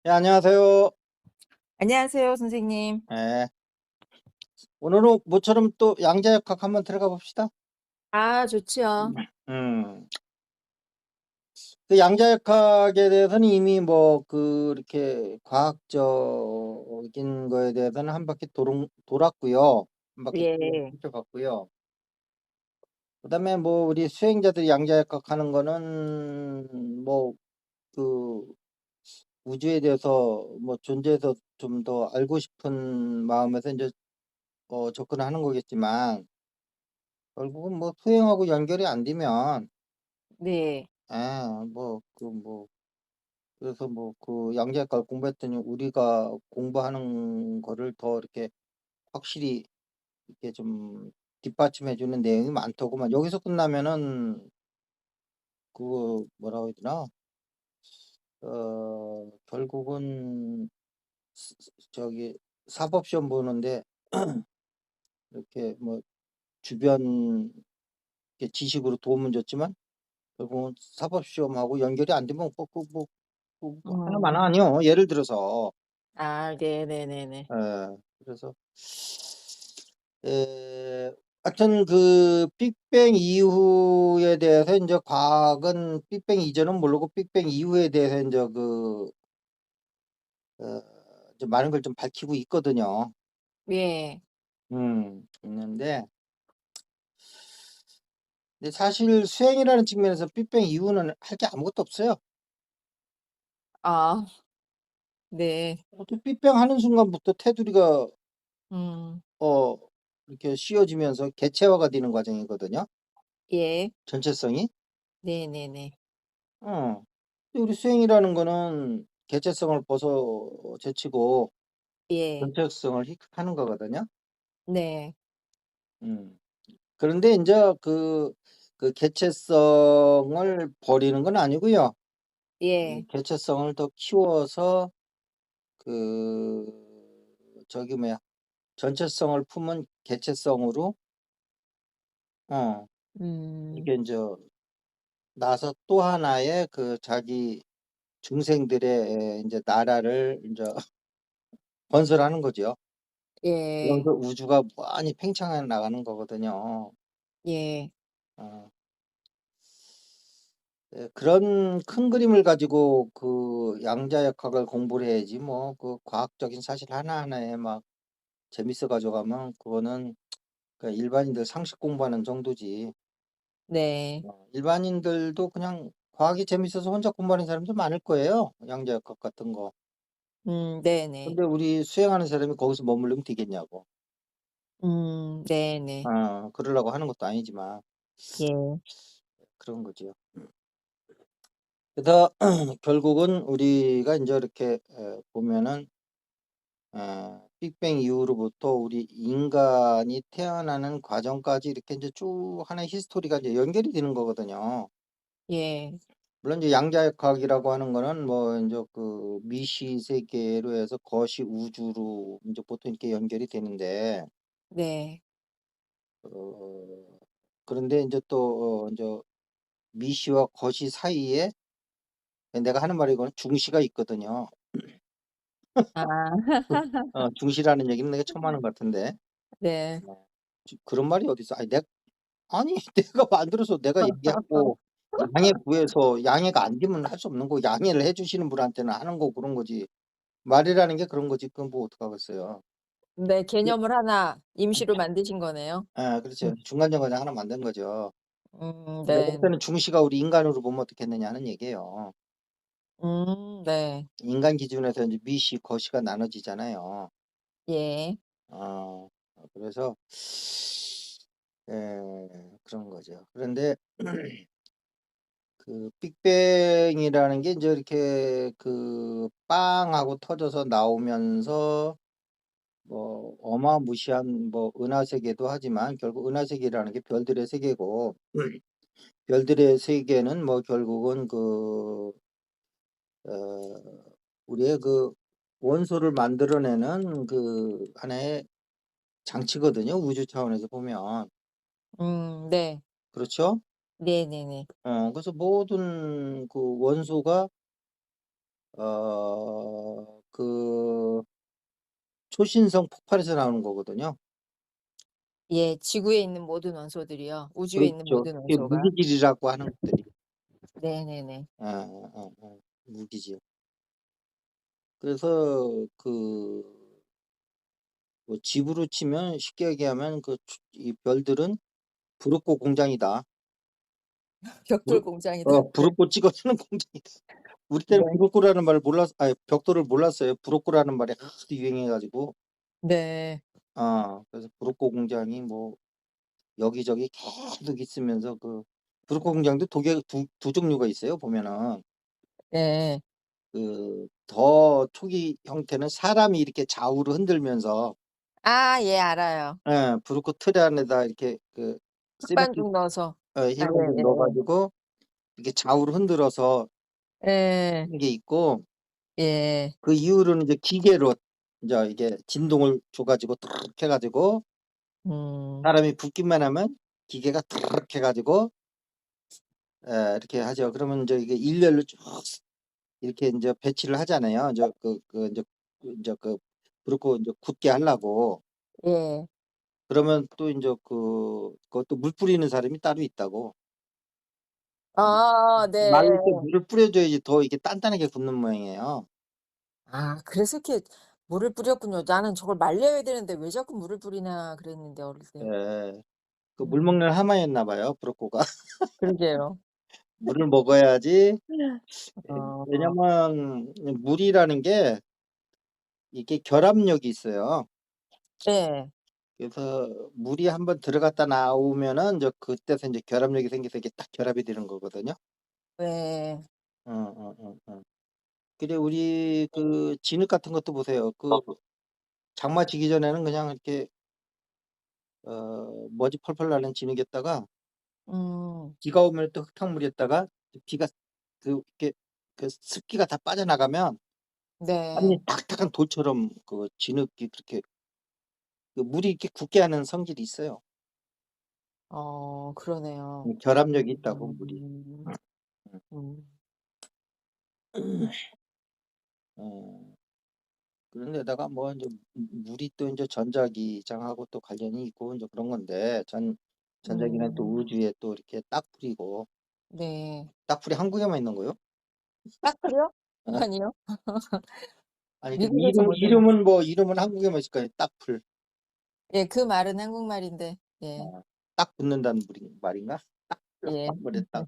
네, 안녕하세요. 안녕하세요, 선생님. 예. 오늘은 모처럼 또 양자역학 한번 들어가 봅시다. 아, 좋지요. 음. 그 양자역학에 대해서는 이미 뭐 그렇게 과학적인 거에 대해서는 한 바퀴 돌았고요. 한 바퀴 예. 훑어봤고요. 그다음에 뭐 우리 수행자들이 양자역학 하는 거는 뭐 그 우주에 대해서 뭐 존재해서 좀 더 알고 싶은 마음에서 인제 접근하는 거겠지만 결국은 뭐 수행하고 연결이 안 되면 네. 그래서 뭐 그 양자역학을 공부했더니 우리가 공부하는 거를 더 이렇게 확실히 이렇게 좀 뒷받침해 주는 내용이 많더구만. 여기서 끝나면은 그거 뭐라고 해야 되나? 결국은 저기 사법 시험 보는데 이렇게 뭐 주변 이렇게 지식으로 도움은 줬지만 결국은 사법 시험하고 연결이 안 되면 하나만 음. 아니요. 예를 들어서 아, 네네네네. 그래서 하여튼 그 빅뱅 이후에 대해서 인제 과학은 빅뱅 이전은 모르고 빅뱅 이후에 대해서 인제 어 좀 많은 걸 좀 밝히고 있거든요. 예. 있는데 근데 사실 수행이라는 측면에서 빅뱅 이후는 할 게 아무것도 없어요. 아, 네. 빅뱅 하는 순간부터 테두리가 음. 어 이렇게 씌워지면서 개체화가 되는 과정이거든요, 예. 전체성이. 네네네. 어. 근데 우리 수행이라는 거는 개체성을 제치고 예. 전체성을 획득하는 거거든요. 네. 음. 그런데 인제 그 개체성을 버리는 건 아니고요. 이 예. 개체성을 더 키워서 그 저기 뭐야 전체성을 품은 개체성으로 어 음. 이렇게 인제 나서 또 하나의 그 자기 중생들의 인제 나라를 인제 건설하는 거죠. 예. 그러면서 우주가 무한히 팽창해 나가는 거거든요. 예. 어. 그런 큰 그림을 가지고 그 양자역학을 공부를 해야지 뭐 그 과학적인 사실 하나하나에 막 재밌어 가지고 가면 그거는 그냥 일반인들 상식 공부하는 정도지. 네. 일반인들도 그냥 과학이 재밌어서 혼자 공부하는 사람도 많을 거예요, 양자역학 같은 거. 네네. 근데 우리 수행하는 사람이 거기서 머무르면 되겠냐고. 네네. 그러려고 하는 것도 아니지만 예. 그런 거지요. 그래서 결국은 우리가 인제 이렇게 보면은 빅뱅 이후로부터 우리 인간이 태어나는 과정까지 이렇게 인제 쭉 하나의 히스토리가 이제 연결이 되는 거거든요. 예. 물론 이제 양자역학이라고 하는 거는 뭐 인제 그 미시 세계로 해서 거시 우주로 인제 보통 이렇게 연결이 되는데 네. 어 그런데 인제 또 인제 미시와 거시 사이에 내가 하는 말이 이거는 중시가 있거든요. 아. 중시라는 얘기는 내가 처음 하는 것 같은데. 네. 그런 말이 어딨어. 아니 내가 만들어서 내가 얘기하고 양해 구해서 양해가 안 되면 할 수 없는 거고 양해를 해 주시는 분한테는 하는 거고 그런 거지. 말이라는 게 그런 거지. 그건 뭐 어떡하겠어요. 네, 예. 개념을 하나 임시로 만드신 거네요. 그렇죠. 중간 정거장 하나 만든 거죠. 내가 볼 네. 때는 중시가 우리 인간으로 보면 어떻겠느냐 하는 얘기예요. 네. 인간 기준에서 인제 미시, 거시가 나눠지잖아요. 예. 어 그래서 그런 거죠. 그런데 그 빅뱅이라는 게 인제 이렇게 그 빵 하고 터져서 나오면서 뭐 어마무시한 뭐 은하세계도 하지만 결국 은하세계라는 게 별들의 세계고 별들의 세계는 뭐 결국은 어 우리의 그 원소를 만들어내는 그 하나의 장치거든요, 우주 차원에서 보면. 네. 그렇죠? 그래서 모든 그 원소가 어 초신성 폭발에서 나오는 거거든요. 예. 지구에 있는 모든 원소들이요? 우주에 있는 그렇죠. 모든 그게 원소가? 무기질이라고 하는 것들이. 네네네. 무기질. 그래서 뭐 집으로 치면 쉽게 얘기하면 이 별들은 불었고 공장이다. 벽돌 불 공장이다. 네. 불었고 찍어주는 공장이다. 우리 때는 네. 불었고라는 말을 아니 벽돌을 몰랐어요. 불었고라는 말이 하도 유행해 가지고. 네. 그래서 불었고 공장이 뭐 여기저기 계속 있으면서 불었고 공장도 두 종류가 있어요 보면은. 네. 더 초기 형태는 사람이 이렇게 좌우로 흔들면서 아 예 알아요. 불었고 틀 안에다 이렇게 시멘트 흙반죽 넣어서. 아 흰반죽 넣어 예예예. 가지고 이렇게 좌우로 흔들어서 예. 하는 게 있고, 예. 그 이후로는 이제 기계로 인제 이게 진동을 줘 가지고 탁 해 가지고 음. 사람이 붓기만 하면 기계가 탁 해 가지고 이렇게 하죠. 그러면 인제 이게 일렬로 쭉 이렇게 인제 배치를 하잖아요. 인제 그렇고 인제 굳게 하려고. 예. 그러면 또 인제 그것도 물 뿌리는 사람이 따로 있다고. 네. 말릴 때 물을 뿌려 줘야지 더 이게 단단하게 굳는 모양이에요. 아 그래서 이렇게 물을 뿌렸군요. 나는 저걸 말려야 되는데 왜 자꾸 물을 뿌리나 그랬는데 어릴 때. 예. 물 음. 먹는 하마였나 봐요, 브로코가. 그러게요. 물을 먹어야지. 어. 왜냐면 물이라는 게 이게 결합력이 있어요. 네. 그래서 물이 한번 들어갔다 나오면은 그때서 인제 결합력이 생겨서 이게 딱 결합이 되는 거거든요. 네. 근데 우리 진흙 같은 것도 보세요. 장마 지기 전에는 그냥 이렇게 먼지 펄펄 나는 진흙에다가 음. 비가 오면 또 흙탕물에다가 비가 이렇게 습기가 다 빠져나가면 완전히 네. 탁탁한 돌처럼 진흙이 그렇게 물이 이렇게 굳게 하는 성질이 있어요. 그러네요. 결합력이 있다고 물이. 음. 음. 음. 어 그런 데다가 뭐 인제 물이 또 인제 전자기장하고 또 관련이 있고 인제 그런 건데, 전자기는 또 음. 우주에 또 이렇게 딱풀이고. 네. 딱풀이 한국에만 있는 거요? 딱풀이요? 어 아니요. 아니 미국에서 못 들어봤어요. 이름은 한국에만 있을 거 아니에요, 딱풀. 예 그 말은 한국말인데. 예. 딱 붙는다는 말인가? 예. 한글에 딱.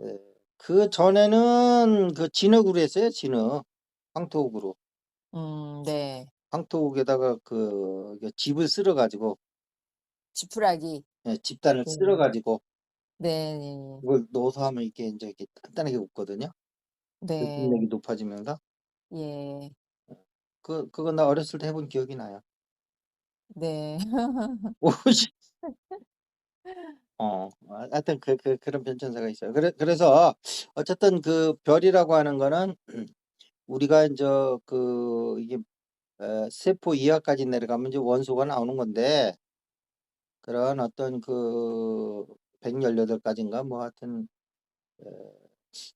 예. 그전에는 진흙으로 했어요, 진흙. 황토옥으로. 네. 황토옥에다가 이게 집을 쓸어 가지고, 지푸라기. 예, 집단을 쓸어 네. 가지고 네네네. 그걸 넣어서 하면 이게 인제 이렇게 단단하게 웃거든요. 네. 결집력이 높아지면서. 예. 그거 나 어렸을 때 해본 기억이 나요. 네. 오십 하여튼 그런 변천사가 있어요. 그래서 어쨌든 별이라고 하는 거는 우리가 인제 이게 세포 이하까지 내려가면 이제 원소가 나오는 건데, 그런 어떤 118 가지인가 뭐 하여튼 어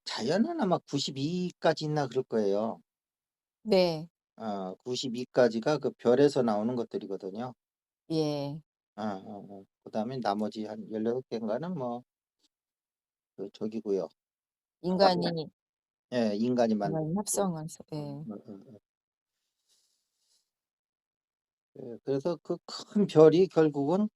자연은 아마 92 까지 있나 그럴 거예요. 네. 92 가지가 별에서 나오는 것들이거든요. 예. 그다음에 나머지 한 16 개인가는 뭐 저기고요. 인간이 예, 인간이 만든 인간이 거고. 합성해서 예. 그래서 큰 별이 결국은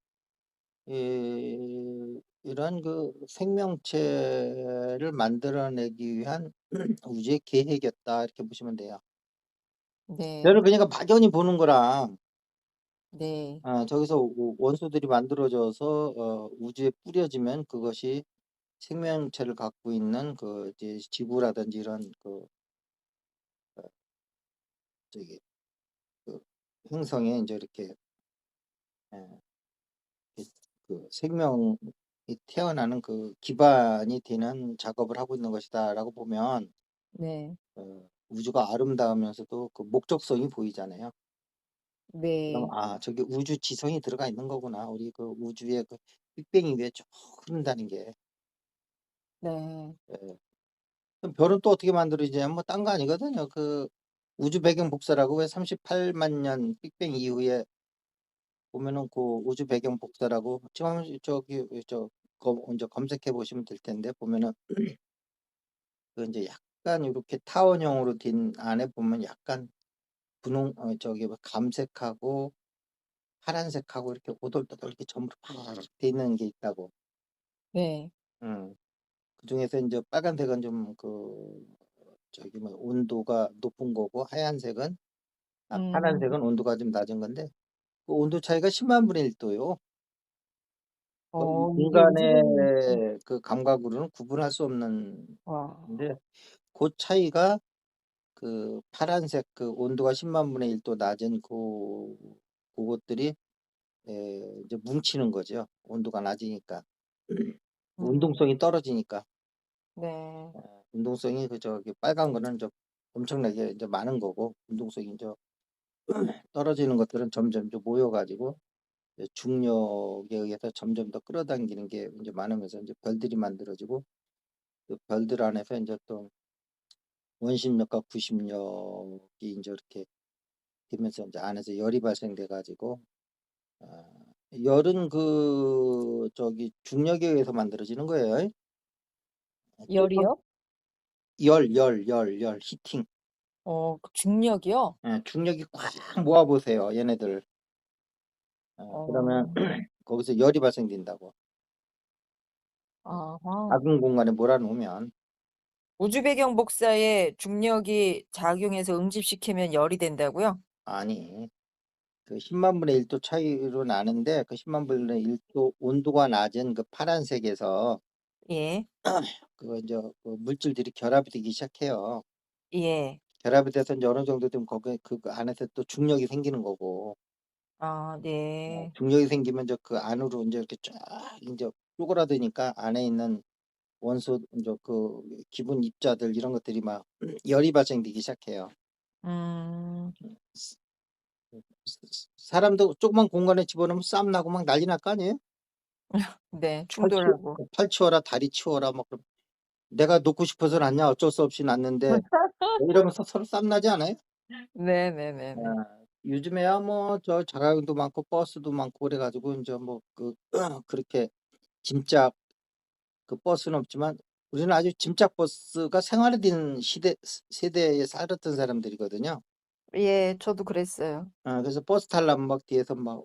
이런 생명체를 만들어내기 위한 우주의 계획이었다, 이렇게 보시면 돼요. 별을 네. 그러니까 막연히 보는 거랑 네. 저기서 원소들이 만들어져서 우주에 뿌려지면 그것이 생명체를 갖고 있는 이제 지구라든지 이런 어 저기 그 행성에 인제 이렇게 예 생명이 태어나는 기반이 되는 작업을 하고 있는 것이다라고 보면 네. 우주가 아름다우면서도 목적성이 보이잖아요. 그럼 네. '아, 저기 우주 지성이 들어가 있는 거구나. 우리 우주의 빅뱅이 위에 쭉 흐른다는 게.' 네. 예. 그럼 별은 또 어떻게 만들어지냐면 뭐 딴 거 아니거든요. 우주 배경 복사라고 왜 38만 년 빅뱅 이후에 보면은 그 우주 배경 복사라고 지금 한번 저기 인제 검색해 보시면 될 텐데 보면은 그 인제 약간 요렇게 타원형으로 된 안에 보면 약간 분홍 저기 뭐 감색하고 파란색하고 이렇게 오돌토돌 이렇게 전부 팍 돼 있는 게 있다고. 네. 음. 그중에서 인제 빨간색은 좀 저기 뭐야 온도가 높은 거고 하얀색은 음. 파란색은 온도가 좀 낮은 건데 그 온도 차이가 10만 분의 1 도요. 거의 이게 우주배경 인간의 그 감각으로는 구분할 수 없는 와. 인데 고 차이가 그 파란색 그 온도가 10만 분의 1도 낮은 고것들이 이제 뭉치는 거죠, 온도가 낮으니까. 음. 운동성이 떨어지니까. 네. 운동성이 그 저기 빨간 거는 좀 엄청나게 이제 많은 거고 운동성이 인제 떨어지는 것들은 점점 좀 모여 가지고 이제 중력에 의해서 점점 더 끌어당기는 게 인제 많으면서 인제 별들이 만들어지고 그 별들 안에서 인제 또 원심력과 구심력이 인제 이렇게 되면서 인제 안에서 열이 발생돼 가지고 아 열은 그 저기 중력에 의해서 만들어지는 거예요. 조금 열이요? 열 히팅. 그 중력이요? 예 중력이 꽉 모아 보세요 얘네들. 그러면 어. 거기서 열이 발생된다고. 아하. 작은 공간에 몰아 놓으면. 우주 배경 복사에 중력이 작용해서 응집시키면 열이 된다고요? 아니 그 10만 분의 1도 차이로 나는데 그 10만 분의 1도 온도가 낮은 그 파란색에서 예. 그거 인제 그 물질들이 결합이 되기 시작해요. 예. 결합이 돼서 인제 어느 정도 되면 거기에 그 안에서 또 중력이 생기는 거고 아 네. 중력이 생기면 이제 그 안으로 인제 이렇게 쫙 인제 쪼그라드니까 안에 있는 원소 인제 그 기본 입자들 이런 것들이 막 열이 발생되기 시작해요. 음. 스 사람도 조그만 공간에 집어넣으면 싸움 나고 막 난리 날 거 아니에요? 네. "팔 치워 충돌하고. 팔 치워라. 다리 치워라." 막 그럼 "내가 놓고 싶어서 놨냐? 어쩔 수 없이 놨는데." 뭐 이러면서 서로 싸움 나지 않아요? 네네네네. 요즘에야 뭐 저 자가용도 많고 버스도 많고 그래 가지고 인제 뭐 그렇게 짐작 그 버스는 없지만 우리는 아주 짐작 버스가 생활이 된 세대에 살았던 사람들이거든요. 예. 저도 그랬어요. 그래서 버스 타려면 막 뒤에서 막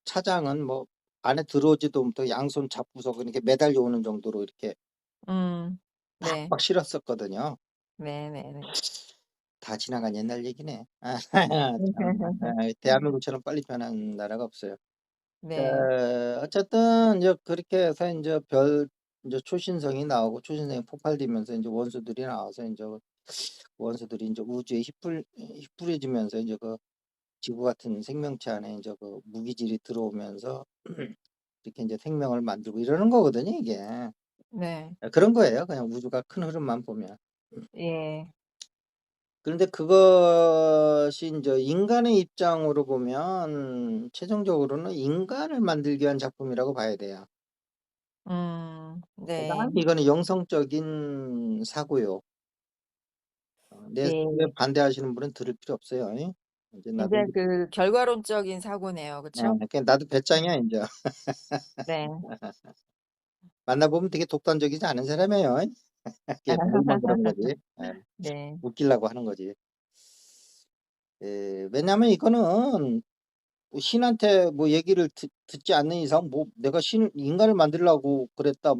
차장은 뭐 안에 들어오지도 못하고 양손 잡고서 그렇게 매달려 오는 정도로 이렇게 음. 네. 팍팍 실었었거든요. 네네네. 다 지나간 옛날 얘기네. 참나. 대한민국처럼 빨리 변한 나라가 없어요. 네. 어쨌든 인제 그렇게 해서 인제 인제 초신성이 나오고 초신성이 폭발되면서 인제 원소들이 나와서 인제 원소들이 인제 우주에 휘뿌려지면서 인제 그 지구 같은 생명체 안에 인제 그 무기질이 들어오면서 이렇게 인제 생명을 만들고 이러는 거거든요 이게. 네. 그런 거예요 그냥 우주가 큰 흐름만 보면. 예. 그런데 그것이 인제 인간의 입장으로 보면 최종적으로는 인간을 만들기 위한 작품이라고 봐야 돼요. 네. 대단히 이거는 영성적인 사고요. 내 사고에 예. 반대하시는 분은 들을 필요 없어요. 인제 나도 굉장히 인제 그 결과론적인 사고네요. 그쵸? 그냥 나도 배짱이야 음. 인제. 네. 만나 보면 되게 독단적이지 않은 사람이에요. 그냥 말만 그러는 거지. 네. 웃기려고 하는 거지. 왜냐하면 이거는 뭐 신한테 뭐 얘기를 듣지 않는 이상 뭐 내가 신 인간을 만들려고 그랬다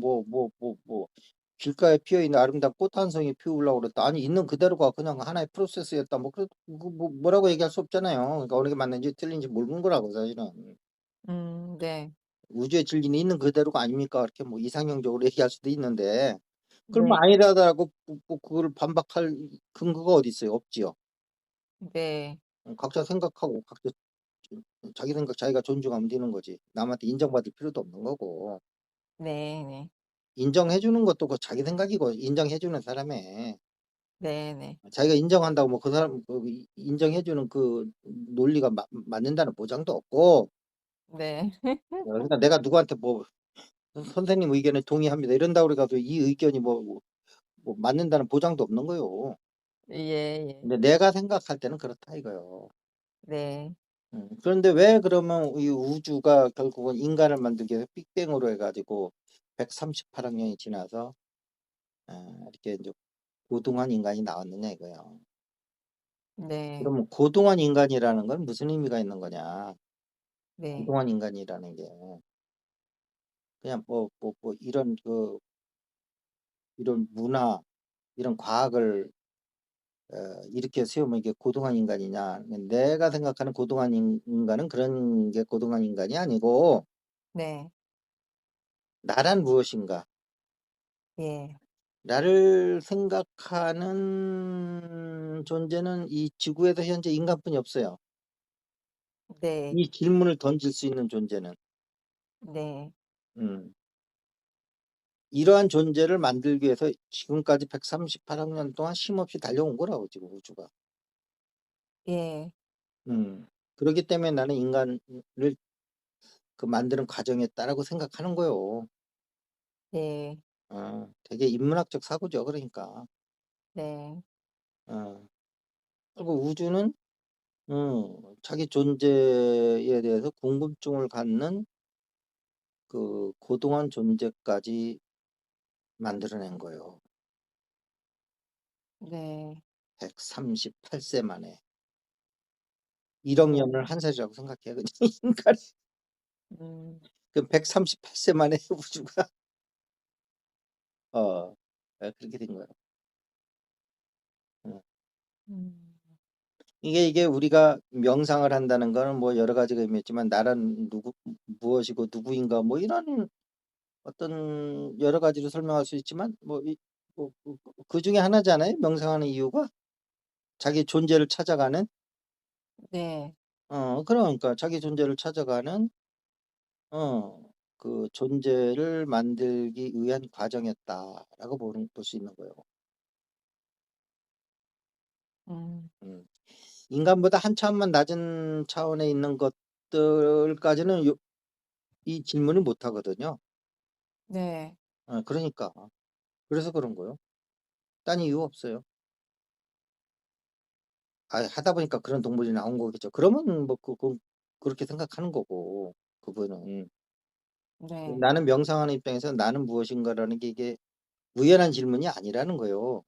길가에 피어 있는 아름다운 꽃 한 송이 피우려고 그랬다. 아니 있는 그대로가 그냥 하나의 프로세스였다. 뭐 그래도 뭐라고 얘기할 수 없잖아요. 그러니까 어느 게 맞는지 틀린지 모르는 거라고 사실은. 네. 우주의 진리는 있는 그대로가 아닙니까? 이렇게 뭐 이상형적으로 얘기할 수도 있는데 그걸 뭐 네. 아니라고 뭐 그거를 반박할 근거가 어디 있어요? 없지요. 네. 각자 생각하고 각자 자기 생각 자기가 존중하면 되는 거지. 남한테 인정받을 필요도 없는 거고. 네네. 인정해 주는 것도 그 자기 생각이고 인정해 주는 사람의 네네. 자기가 인정한다고 뭐 그 사람 인정해 주는 그 논리가 맞는다는 보장도 없고 네. 그러니까 내가 누구한테 뭐 "선생님 의견에 동의합니다." 이런다고 그래 가지고 이 의견이 뭐 맞는다는 보장도 없는 거요. 예예. 근데 내가 생각할 때는 그렇다 이거예요. 네. 그런데 왜 그러면 이 우주가 결국은 인간을 만들기 위해서 빅뱅으로 해 가지고 138억 년이 지나서 이렇게 인제 고동한 인간이 나왔느냐 이거예요. 네. 그러면 고동한 인간이라는 건 무슨 의미가 있는 거냐. 네. 고동한 인간이라는 게 그냥 이런 이런 문화, 이런 과학을 이렇게 세우면 이게 고동한 인간이냐. 내가 생각하는 고동한 인간은 그런 게 고동한 인간이 아니고 네. 나란 무엇인가. 예. 나를 생각하는 존재는 이 지구에서 현재 인간뿐이 없어요. 네. 이 질문을 던질 수 있는 존재는. 네. 음. 이러한 존재를 만들기 위해서 지금까지 138억 년 동안 쉼없이 달려온 거라고 지금 우주가. 예. 음. 그렇기 때문에 나는 인간을 만드는 과정이었다라고 생각하는 거요. 네. 되게 인문학적 사고죠 그러니까. 네. 어. 그리고 우주는 자기 존재에 대해서 궁금증을 갖는 그 고동한 존재까지 만들어낸 거예요. 네. 138세 만에. 1억 년을 네. 한 살이라고 생각해 그냥 인간이. 음. 그 138세 만에 우주가 어 그렇게 된 거예요. 어. 음. 이게 우리가 명상을 한다는 거는 뭐 여러 가지가 의미있지만 나란 누구 무엇이고 누구인가 뭐 이런 어떤 여러 가지로 설명할 수 있지만 뭐 그중에 하나잖아요 명상하는 이유가. 자기 존재를 찾아가는 네. 그러니까 자기 존재를 찾아가는 어 그 존재를 만들기 위한 과정이었다라고 볼 수 있는 거예요. 음. 음. 인간보다 한 차원만 낮은 차원에 있는 것들까지는 이 질문을 못 하거든요. 네. 그러니까. 그래서 그런 거예요. 딴 이유 없어요. 하다 보니까 그런 동물이 나온 거겠죠. 그러면 뭐 그렇게 생각하는 거고 그분은. 네. 나는 명상하는 입장에서 '나는 무엇인가.'라는 게 이게 우연한 질문이 아니라는 거예요.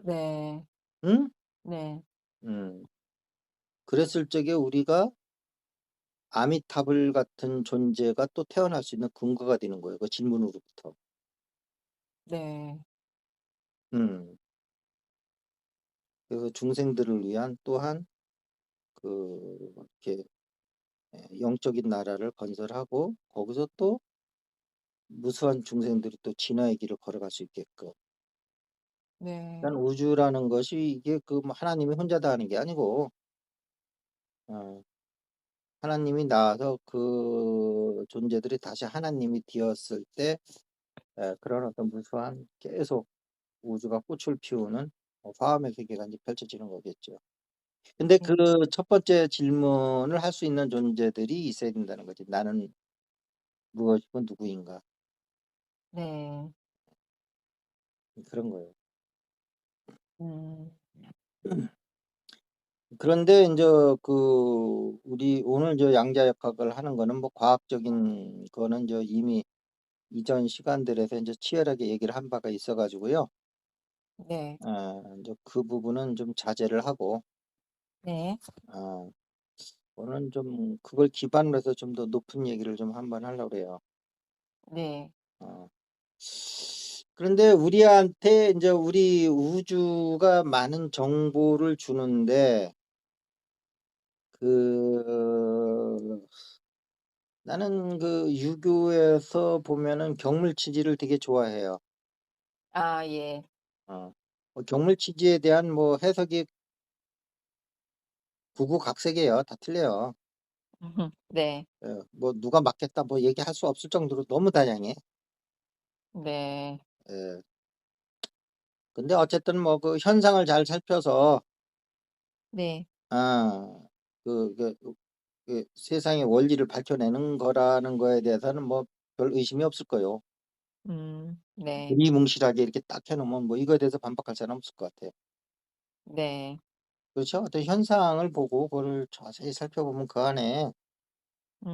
네. 응? 네. 음. 그랬을 적에 우리가 아미타불 같은 존재가 또 태어날 수 있는 근거가 되는 거예요, 그 질문으로부터. 네. 음. 그래서 중생들을 위한 또한 이렇게 영적인 나라를 건설하고 거기서 또 무수한 중생들이 또 진화의 길을 걸어갈 수 있게끔. 네. 그러니까 우주라는 것이 이게 뭐 하나님이 혼자 다 하는 게 아니고 어 하나님이 나와서 그 존재들이 다시 하나님이 되었을 때 그런 어떤 무수한 계속 우주가 꽃을 피우는 화엄의 세계가 인제 펼쳐지는 거겠죠. 근데 그 음. 첫 번째 질문을 할 수 있는 존재들이 있어야 된다는 거지. '나는 무엇이고 누구인가.' 네. 그런 거예요. 음. 그런데 인제 우리 오늘 양자역학을 하는 거는 뭐 과학적인 거는 이미 이전 시간들에서 인제 치열하게 얘기를 한 바가 있어 가지고요. 네. 인제 그 부분은 좀 자제를 하고 네. 어 오늘은 좀 그걸 기반으로 해서 좀 더 높은 얘기를 좀 한번 하려고 그래요. 네. 어. 그런데 우리한테 인제 우리 우주가 많은 정보를 주는데 그 나는 그 유교에서 보면은 경물치지를 되게 좋아해요. 아 예. 어. 경물치지에 대한 뭐 해석이 구구각색이에요. 다 틀려요. 네. 뭐 누가 맞겠다 뭐 얘기할 수 없을 정도로 너무 다양해. 네. 예. 근데 어쨌든 뭐 그 현상을 잘 살펴서 네. 아 세상의 원리를 밝혀내는 거라는 거에 대해서는 뭐 별 의심이 없을 거예요. 네. 두리뭉실하게 이렇게 딱 해 놓으면 뭐 이거에 대해서 반박할 사람 없을 것 같아요. 네. 그렇죠? 어떤 현상을 보고 그거를 자세히 살펴보면 그 안에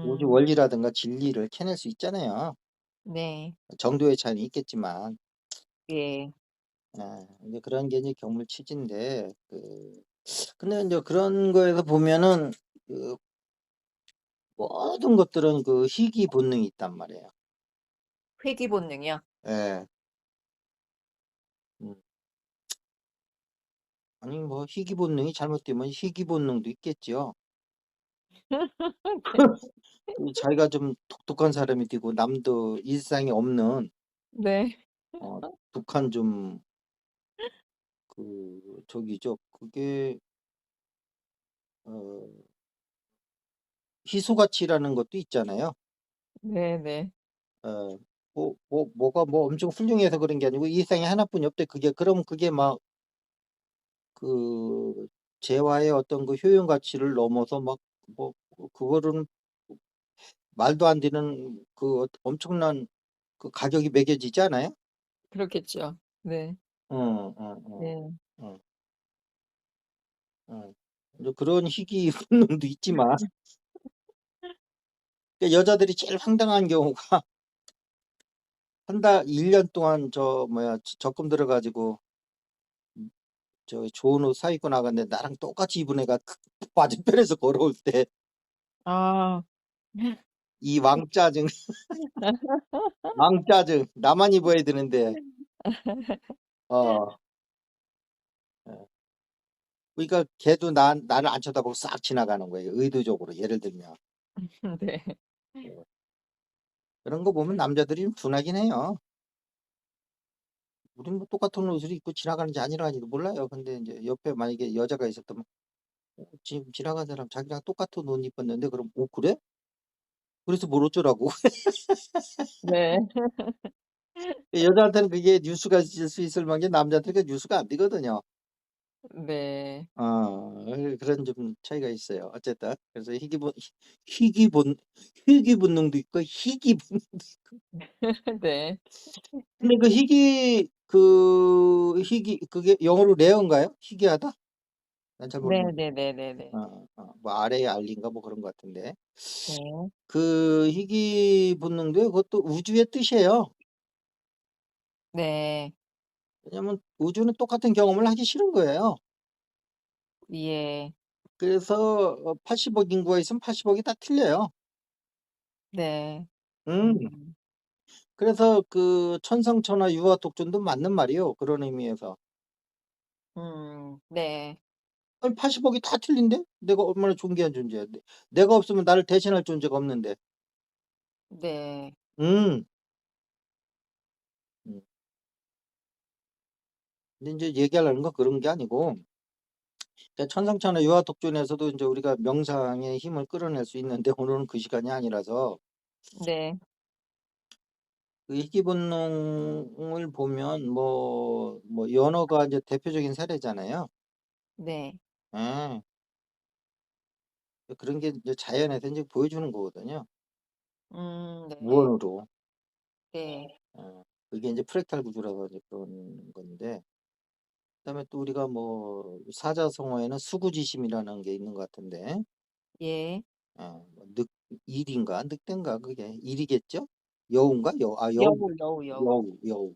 우주 음. 원리라든가 진리를 캐낼 수 있잖아요. 네. 정도의 차이는 있겠지만. 예. 인제 그런 게 이제 경물 취지인데 근데 인제 그런 거에서 보면은 그 모든 것들은 그 희귀 본능이 있단 말이에요. 회귀 본능이요? 예. 음. 아니 뭐 희귀 본능이 잘못되면 희귀 본능도 있겠죠. 네. 자기가 좀 독특한 사람이 되고 남도 일상에 없는 네. 어 독한 좀 저기죠. 그게 어 희소 가치라는 것도 있잖아요. 네네. 뭐가 뭐 엄청 훌륭해서 그런 게 아니고 일상에 하나뿐이 없대. 그럼 그게 막 그 재화의 어떤 그 효용 가치를 넘어서 막 그거는 말도 안 되는 엄청난 가격이 매겨지지 않아요? 그렇겠죠. 네. 어 어 어. 네. 어 이제 그런 희귀 본능도 있지만 여자들이 제일 황당한 경우가 한 달 1년 동안 적금 들어 가지고 좋은 옷 사 입고 나갔는데 나랑 똑같이 입은 애가 맞은편에서 걸어올 때 아. 이 왕짜증, 왕짜증. 나만 입어야 되는데 어 예. 그러니까 걔도 나를 안 쳐다보고 싹 지나가는 거예요, 의도적으로 예를 들면. 네. 예. 그런 거 보면 남자들이 좀 둔하긴 해요. 우린 뭐 똑같은 옷을 입고 지나가는지 안 지나가는지도 몰라요. 근데 인제 옆에 만약에 여자가 있었다면 지금 지나간 사람 자기랑 똑같은 옷 입었는데 그럼 "어 그래? 그래서 뭘 어쩌라고?" 네. 여자한테는 그게 뉴스가 될 수 있을 만큼 남자한테는 그게 뉴스가 안 되거든요. 네. 그런 좀 차이가 있어요. 어쨌든 그래서 희귀 본 희귀 본능도 있고 희귀 본능도 있고. 네. 근데 희귀 그게 영어로 레어인가요? 희귀하다? 난 잘 모르겠는데. 네네네네네. 뭐 아래의 알리인가 뭐 그런 것 같은데. 네. 그 희귀 본능도요, 그것도 우주의 뜻이에요. 네. 왜냐면 우주는 똑같은 경험을 하기 싫은 거예요. 예. 그래서 80억 인구가 있으면 80 억이 다 틀려요. 네. 음. 음. 그래서 천상천하 유아 독존도 맞는 말이에요, 그런 의미에서. 네. 아니 80 억이 다 틀린데? 내가 얼마나 존귀한 존재야. 내가 없으면 나를 대신할 존재가 없는데. 네. 음. 음. 근데 인제 얘기하려는 건 그런 게 아니고 천상천하 유아 독존에서도 인제 우리가 명상의 힘을 끌어낼 수 있는데 오늘은 그 시간이 아니라서 네. 그 희귀본능을 보면 연어가 이제 대표적인 사례잖아요. 네. 예. 그런 게 이제 자연에서 인제 보여주는 거거든요, 네. 무언으로. 네. 그게 인제 프랙탈 구조라서 이제 그런 건데 그다음에 또 우리가 사자성어에는 수구지심이라는 게 있는 것 같은데 예. 늑 일인가 늑대인가 그게 일이겠죠? 여우인가? 여우. 여우. 여우.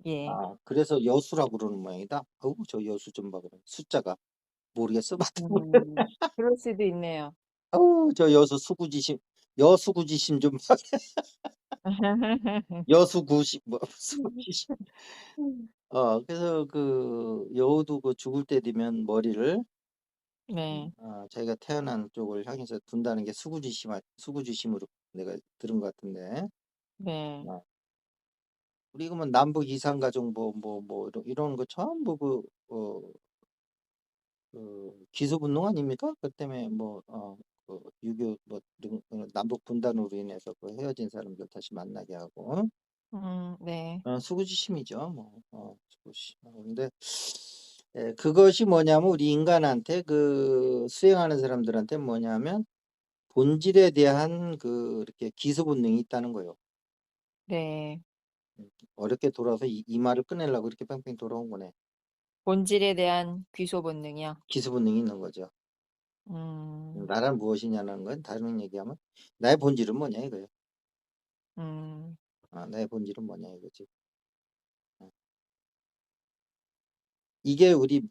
예. 그래서 여수라고 그러는 모양이다. 어우 저 여수 좀 봐 그래. 숫자가 모르겠어. 그럴 수도 있네요. 어우 저 여수구지심 좀 봐. 여수구시 뭐 수구지심. 그래서 여우도 죽을 때 되면 머리를 네. 자기가 태어난 쪽을 향해서 둔다는 게 수구지심으로 내가 들은 것 같은데. 네. 어 우리 뭐 남북 이산 가족 이런 거 전부 기소분동 아닙니까? 그 때문에 6.25 남북 분단으로 인해서 헤어진 사람들 다시 만나게 하고 네. 수구지심이죠. 수구지심. 근데 그것이 뭐냐면 우리 인간한테 수행하는 사람들한테 뭐냐면 본질에 대한 이렇게 기소 본능이 있다는 거예요. 네. 어렵게 돌아서 이 말을 꺼내려고 이렇게 뺑뺑 돌아온 거네. 본질에 대한 귀소 본능이요? 기수 본능이 있는 거죠. 음. 나란 무엇이냐는 건 다른 얘기하면 나의 본질은 뭐냐 이거예요. 음. 나의 본질은 뭐냐 이거지. 어. 이게 우리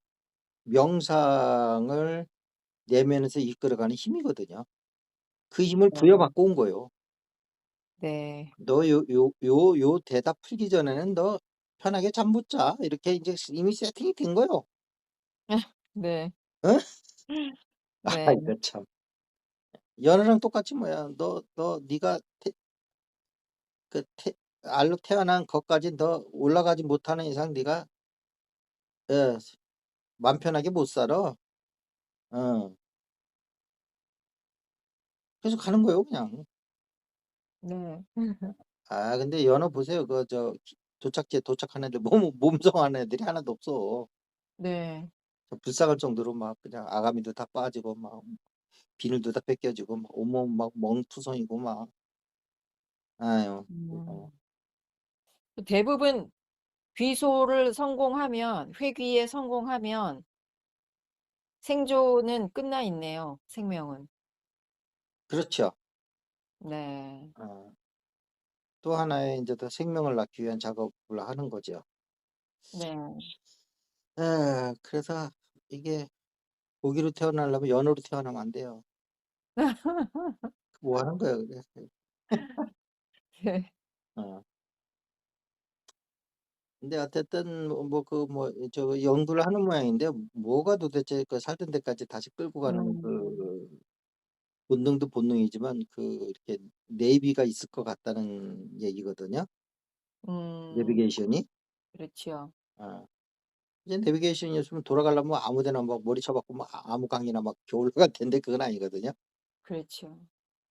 명상을 내면에서 이끌어가는 힘이거든요. 그 힘을 네. 부여받고 온 거예요. 네. "너 요 대답 풀기 전에는 너 편하게 잠 못 자." 이렇게 인제 이미 세팅이 된 거예요. 네. 어? 네. 아이고 참. 연애랑 똑같이 뭐야. 너 네가 태 그 태 알로 태어난 것까지 너 올라가지 못하는 이상 네가 예 맘 편하게 못 살아. 어. 그래서 가는 거예요 그냥. 네. 근데 연어 보세요. 그 도착지에 도착한 애들 몸성한 애들이 하나도 없어. 네. 저 불쌍할 정도로 막 그냥 아가미도 다 빠지고 막 비늘도 다 벗겨지고 막 온몸 막 멍투성이고 막 아유. 어. 음. 대부분 귀소를 성공하면 회귀에 성공하면 생존은 끝나 있네요, 생명은. 그렇죠. 네. 어. 또 하나의 인제 더 생명을 낳기 위한 작업을 하는 거죠. 네. 그래서 이게 고기로 태어나려면 연어로 태어나면 안 돼요. 뭐 하는 거야 그게. 네. 어. 근데 어쨌든 연구를 하는 모양인데 뭐가 도대체 그 살던 데까지 다시 끌고 가는 음. 본능도 본능이지만 이렇게 내비가 있을 것 같다는 얘기거든요, 음. 내비게이션이. 그렇죠. 어. 이제 내비게이션이었으면 돌아가려면 아무 데나 막 머리 쳐 박고 막 아무 강이나 막 겨울로 갈 텐데 그건 아니거든요. 그렇죠.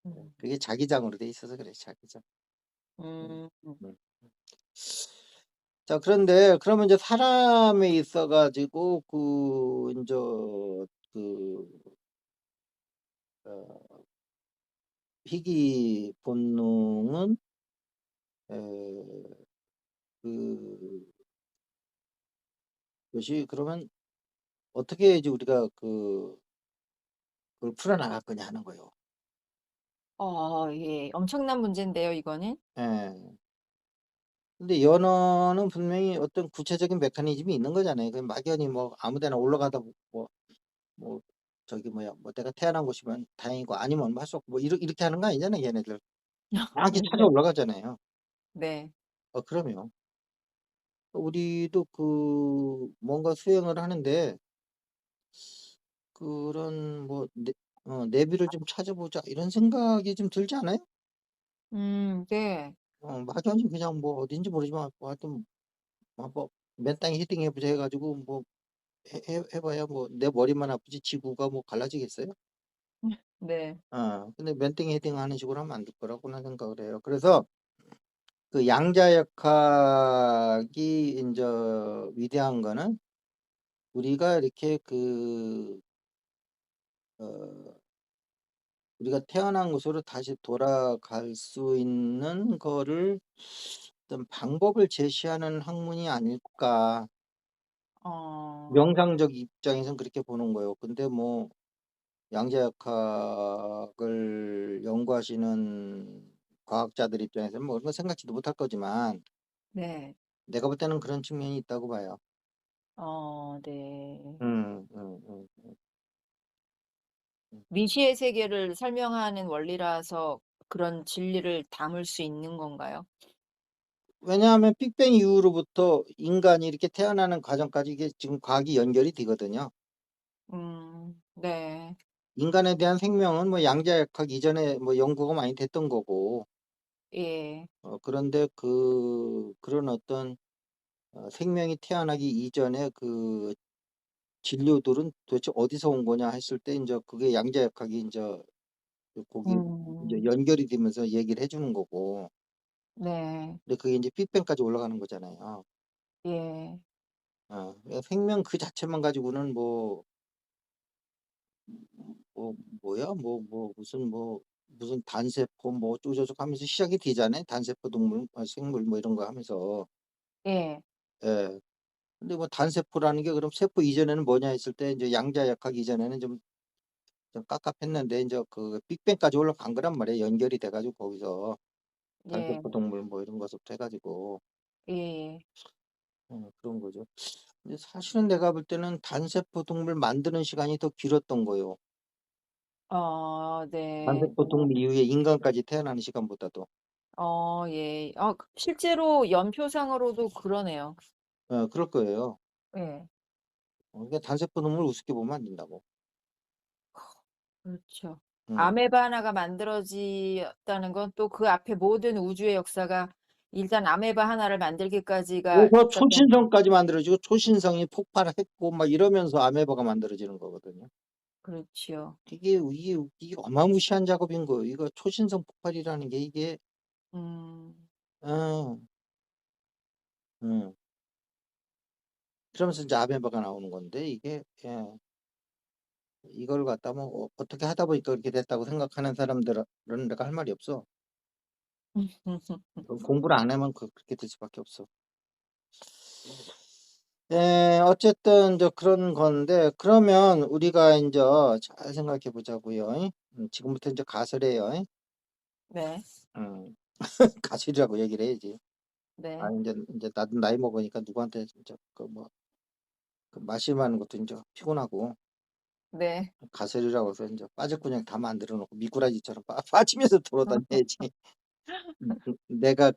음. 그게 자기장으로 돼 있어서 그래 자기장. 음. 음. 음. 자 그런데 그러면 이제 사람에 있어 가지고 인제 그 어 희귀 본능은 에 그 것이 그러면 어떻게 이제 우리가 그걸 풀어나갈 거냐 하는 거예요. 예. 엄청난 문제인데요, 이거는. 예. 근데 연어는 분명히 어떤 구체적인 메커니즘이 있는 거잖아요. 그 막연히 뭐 아무 데나 올라가다 뭐 뭐 저기 뭐야 뭐 내가 태어난 곳이면 다행이고 아니면 뭐 할 수 없고 뭐 이렇게 하는 거 아니잖아요 얘네들. 정확히 찾아 네. 올라가잖아요. 네. 그럼요. 우리도 뭔가 수행을 하는데 그런 뭐 '내비를 좀 찾아보자.' 이런 생각이 좀 들지 않아요? 네. 막연히 그냥 뭐 어딘지 모르지만 뭐 하여튼 뭐 "맨 땅에 헤딩해 보자." 해 가지고 뭐 해 봐야 뭐 내 머리만 아프지 지구가 뭐 갈라지겠어요? 네. 근데 맨땅 헤딩하는 식으로 하면 안 될 거라고는 생각을 해요. 그래서 양자역학이 인제 위대한 거는 우리가 이렇게 어 우리가 태어난 곳으로 다시 돌아갈 수 있는 거를 어떤 방법을 제시하는 학문이 아닐까. 어. 명상적 입장에선 그렇게 보는 거예요. 근데 뭐 양자역학을 연구하시는 과학자들 입장에서는 뭐 그런 거 생각지도 못할 거지만 네. 내가 볼 때는 그런 측면이 있다고 봐요. 네. 음. 음. 미시의 세계를 설명하는 원리라서 그런 진리를 담을 수 있는 건가요? 왜냐하면 빅뱅 이후로부터 인간이 이렇게 태어나는 과정까지 이게 지금 과학이 연결이 되거든요. 네. 인간에 대한 생명은 뭐 양자역학 이전에 뭐 연구가 많이 됐던 거고 예. 그런데 그런 어떤 생명이 태어나기 이전에 진료들은 도대체 어디서 온 거냐 했을 때 인제 그게 양자역학이 인제 거기 인제 음. 연결이 되면서 얘기를 해 주는 거고 네. 근데 그게 인제 빅뱅까지 올라가는 거잖아요. 예. 생명 그 자체만 가지고는 뭐 뭐야 무슨 단세포 뭐 어쩌고저쩌고 하면서 시작이 되잖아요. 단세포 동물 생물 뭐 이런 거 하면서. 예. 예. 근데 뭐 단세포라는 게 그럼 세포 이전에는 뭐냐 했을 때 인제 양자역학 이전에는 좀 깝깝했는데 인제 그 빅뱅까지 올라간 거란 말이에요. 연결이 돼 가지고 거기서 예. 단세포 동물 뭐 이런 것부터 해 가지고 예예. 그런 거죠. 근데 사실은 내가 볼 때는 단세포 동물 만드는 시간이 더 길었던 거요. 네. 단세포 동물 이후에 인간까지 태어나는 시간보다도. 예. 실제로 연표상으로도 그러네요. 그럴 거예요. 예. 그러니까 단세포 동물 우습게 보면 안 된다고. 그렇죠. 음. 아메바 하나가 만들어졌다는 건 또 그 앞에 모든 우주의 역사가 일단 아메바 하나를 만들기까지가 그래서 있었던 초신성까지 만들어지고 초신성이 폭발했고 막 이러면서 아메바가 만들어지는 거거든요. 그렇지요. 이게 어마무시한 작업인 거예요. 이거 초신성 폭발이라는 게 이게 음. 어 음. 그러면서 인제 아메바가 나오는 건데 이게 이걸 갖다 뭐 어떻게 하다 보니까 그렇게 됐다고 생각하는 사람들은 내가 할 말이 없어. 공부를 안 하면 그렇게 될 수밖에 없어. 어쨌든 그런 건데 그러면 우리가 인제 잘 생각해 보자고요. 지금부터 인제 가설이에요. 네. 음. 가설이라고 얘기를 해야지. 네. 인제 나도 나이 먹으니까 누구한테 진짜 말씀하는 것도 인제 피곤하고 네. 가설이라고 해서 인제 빠질구녕 다 만들어 놓고 미꾸라지처럼 빠지면서 돌아다녀야지. 내가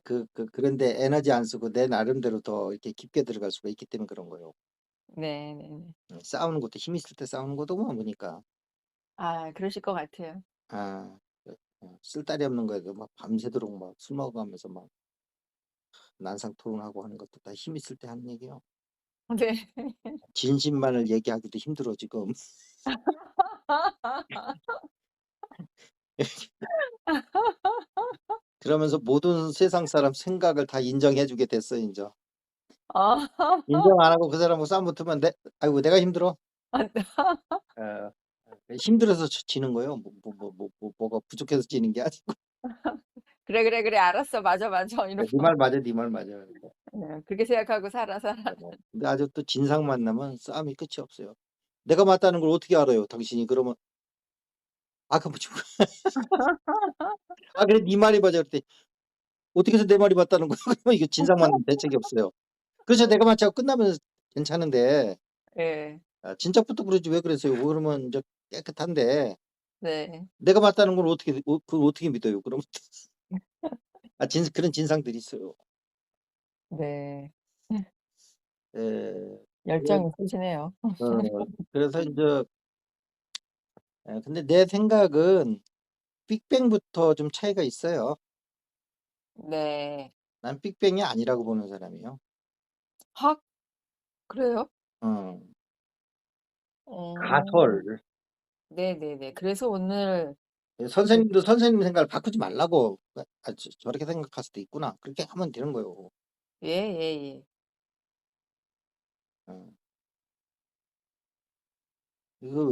그런 데 에너지 안 쓰고 내 나름대로 더 이렇게 깊게 들어갈 수가 있기 때문에 그런 거예요. 네네네. 싸우는 것도 힘 있을 때 싸우는 거도 뭐 보니까. 그러실 것 같아요. 아 쓸데리 없는 거에도 막 밤새도록 막 술 먹어 가면서 막 난상토론하고 하는 것도 다 힘 있을 때 하는 얘기예요. 네. 진심만을 얘기하기도 힘들어 지금. 그러면서 모든 세상 사람 생각을 다 인정해 주게 됐어 인제. 아. 인정 안 하고 그 사람하고 싸움 붙으면 "아이고 내가 힘들어." 어. 힘들어서 지는 거예요. 뭐가 부족해서 지는 게 아니고. "그래, 그래, 그래. 알았어. 맞아, 맞아." "네 이러고. 말 맞아. 네 말 맞아." 그래서 그렇게 생각하고 살아, 살아. 근데 아주 또 진상 만나면 싸움이 끝이 없어요. 내가 맞다는 걸 어떻게 알아요 당신이? 그러면 "아 그럼 뭐 아 그래 네 말이 맞아." 그랬더니 "어떻게 해서 내 말이 맞다는 거야?" 그러면 이거 진상 만나면 대책이 없어요. 그래서 내가 맞지 하고 끝나면 괜찮은데 예. 진작부터 그러지 왜 그랬어요? 그러면 인제 깨끗한데 네. 내가 맞다는 걸 그걸 어떻게 믿어요 그럼? 그런 진상들이 있어요. 네. 예. 그래 열정이 있으시네요. 그래서 인제 근데 내 생각은 빅뱅부터 좀 차이가 있어요. 네. 난 빅뱅이 아니라고 보는 사람이에요. 학 그래요? 어. 어. 가설. 네네네. 그래서 오늘 그 선생님도 선생님 생각을 바꾸지 말라고. 저렇게 생각할 수도 있구나. 그렇게 하면 되는 거예요. 예예예. 어.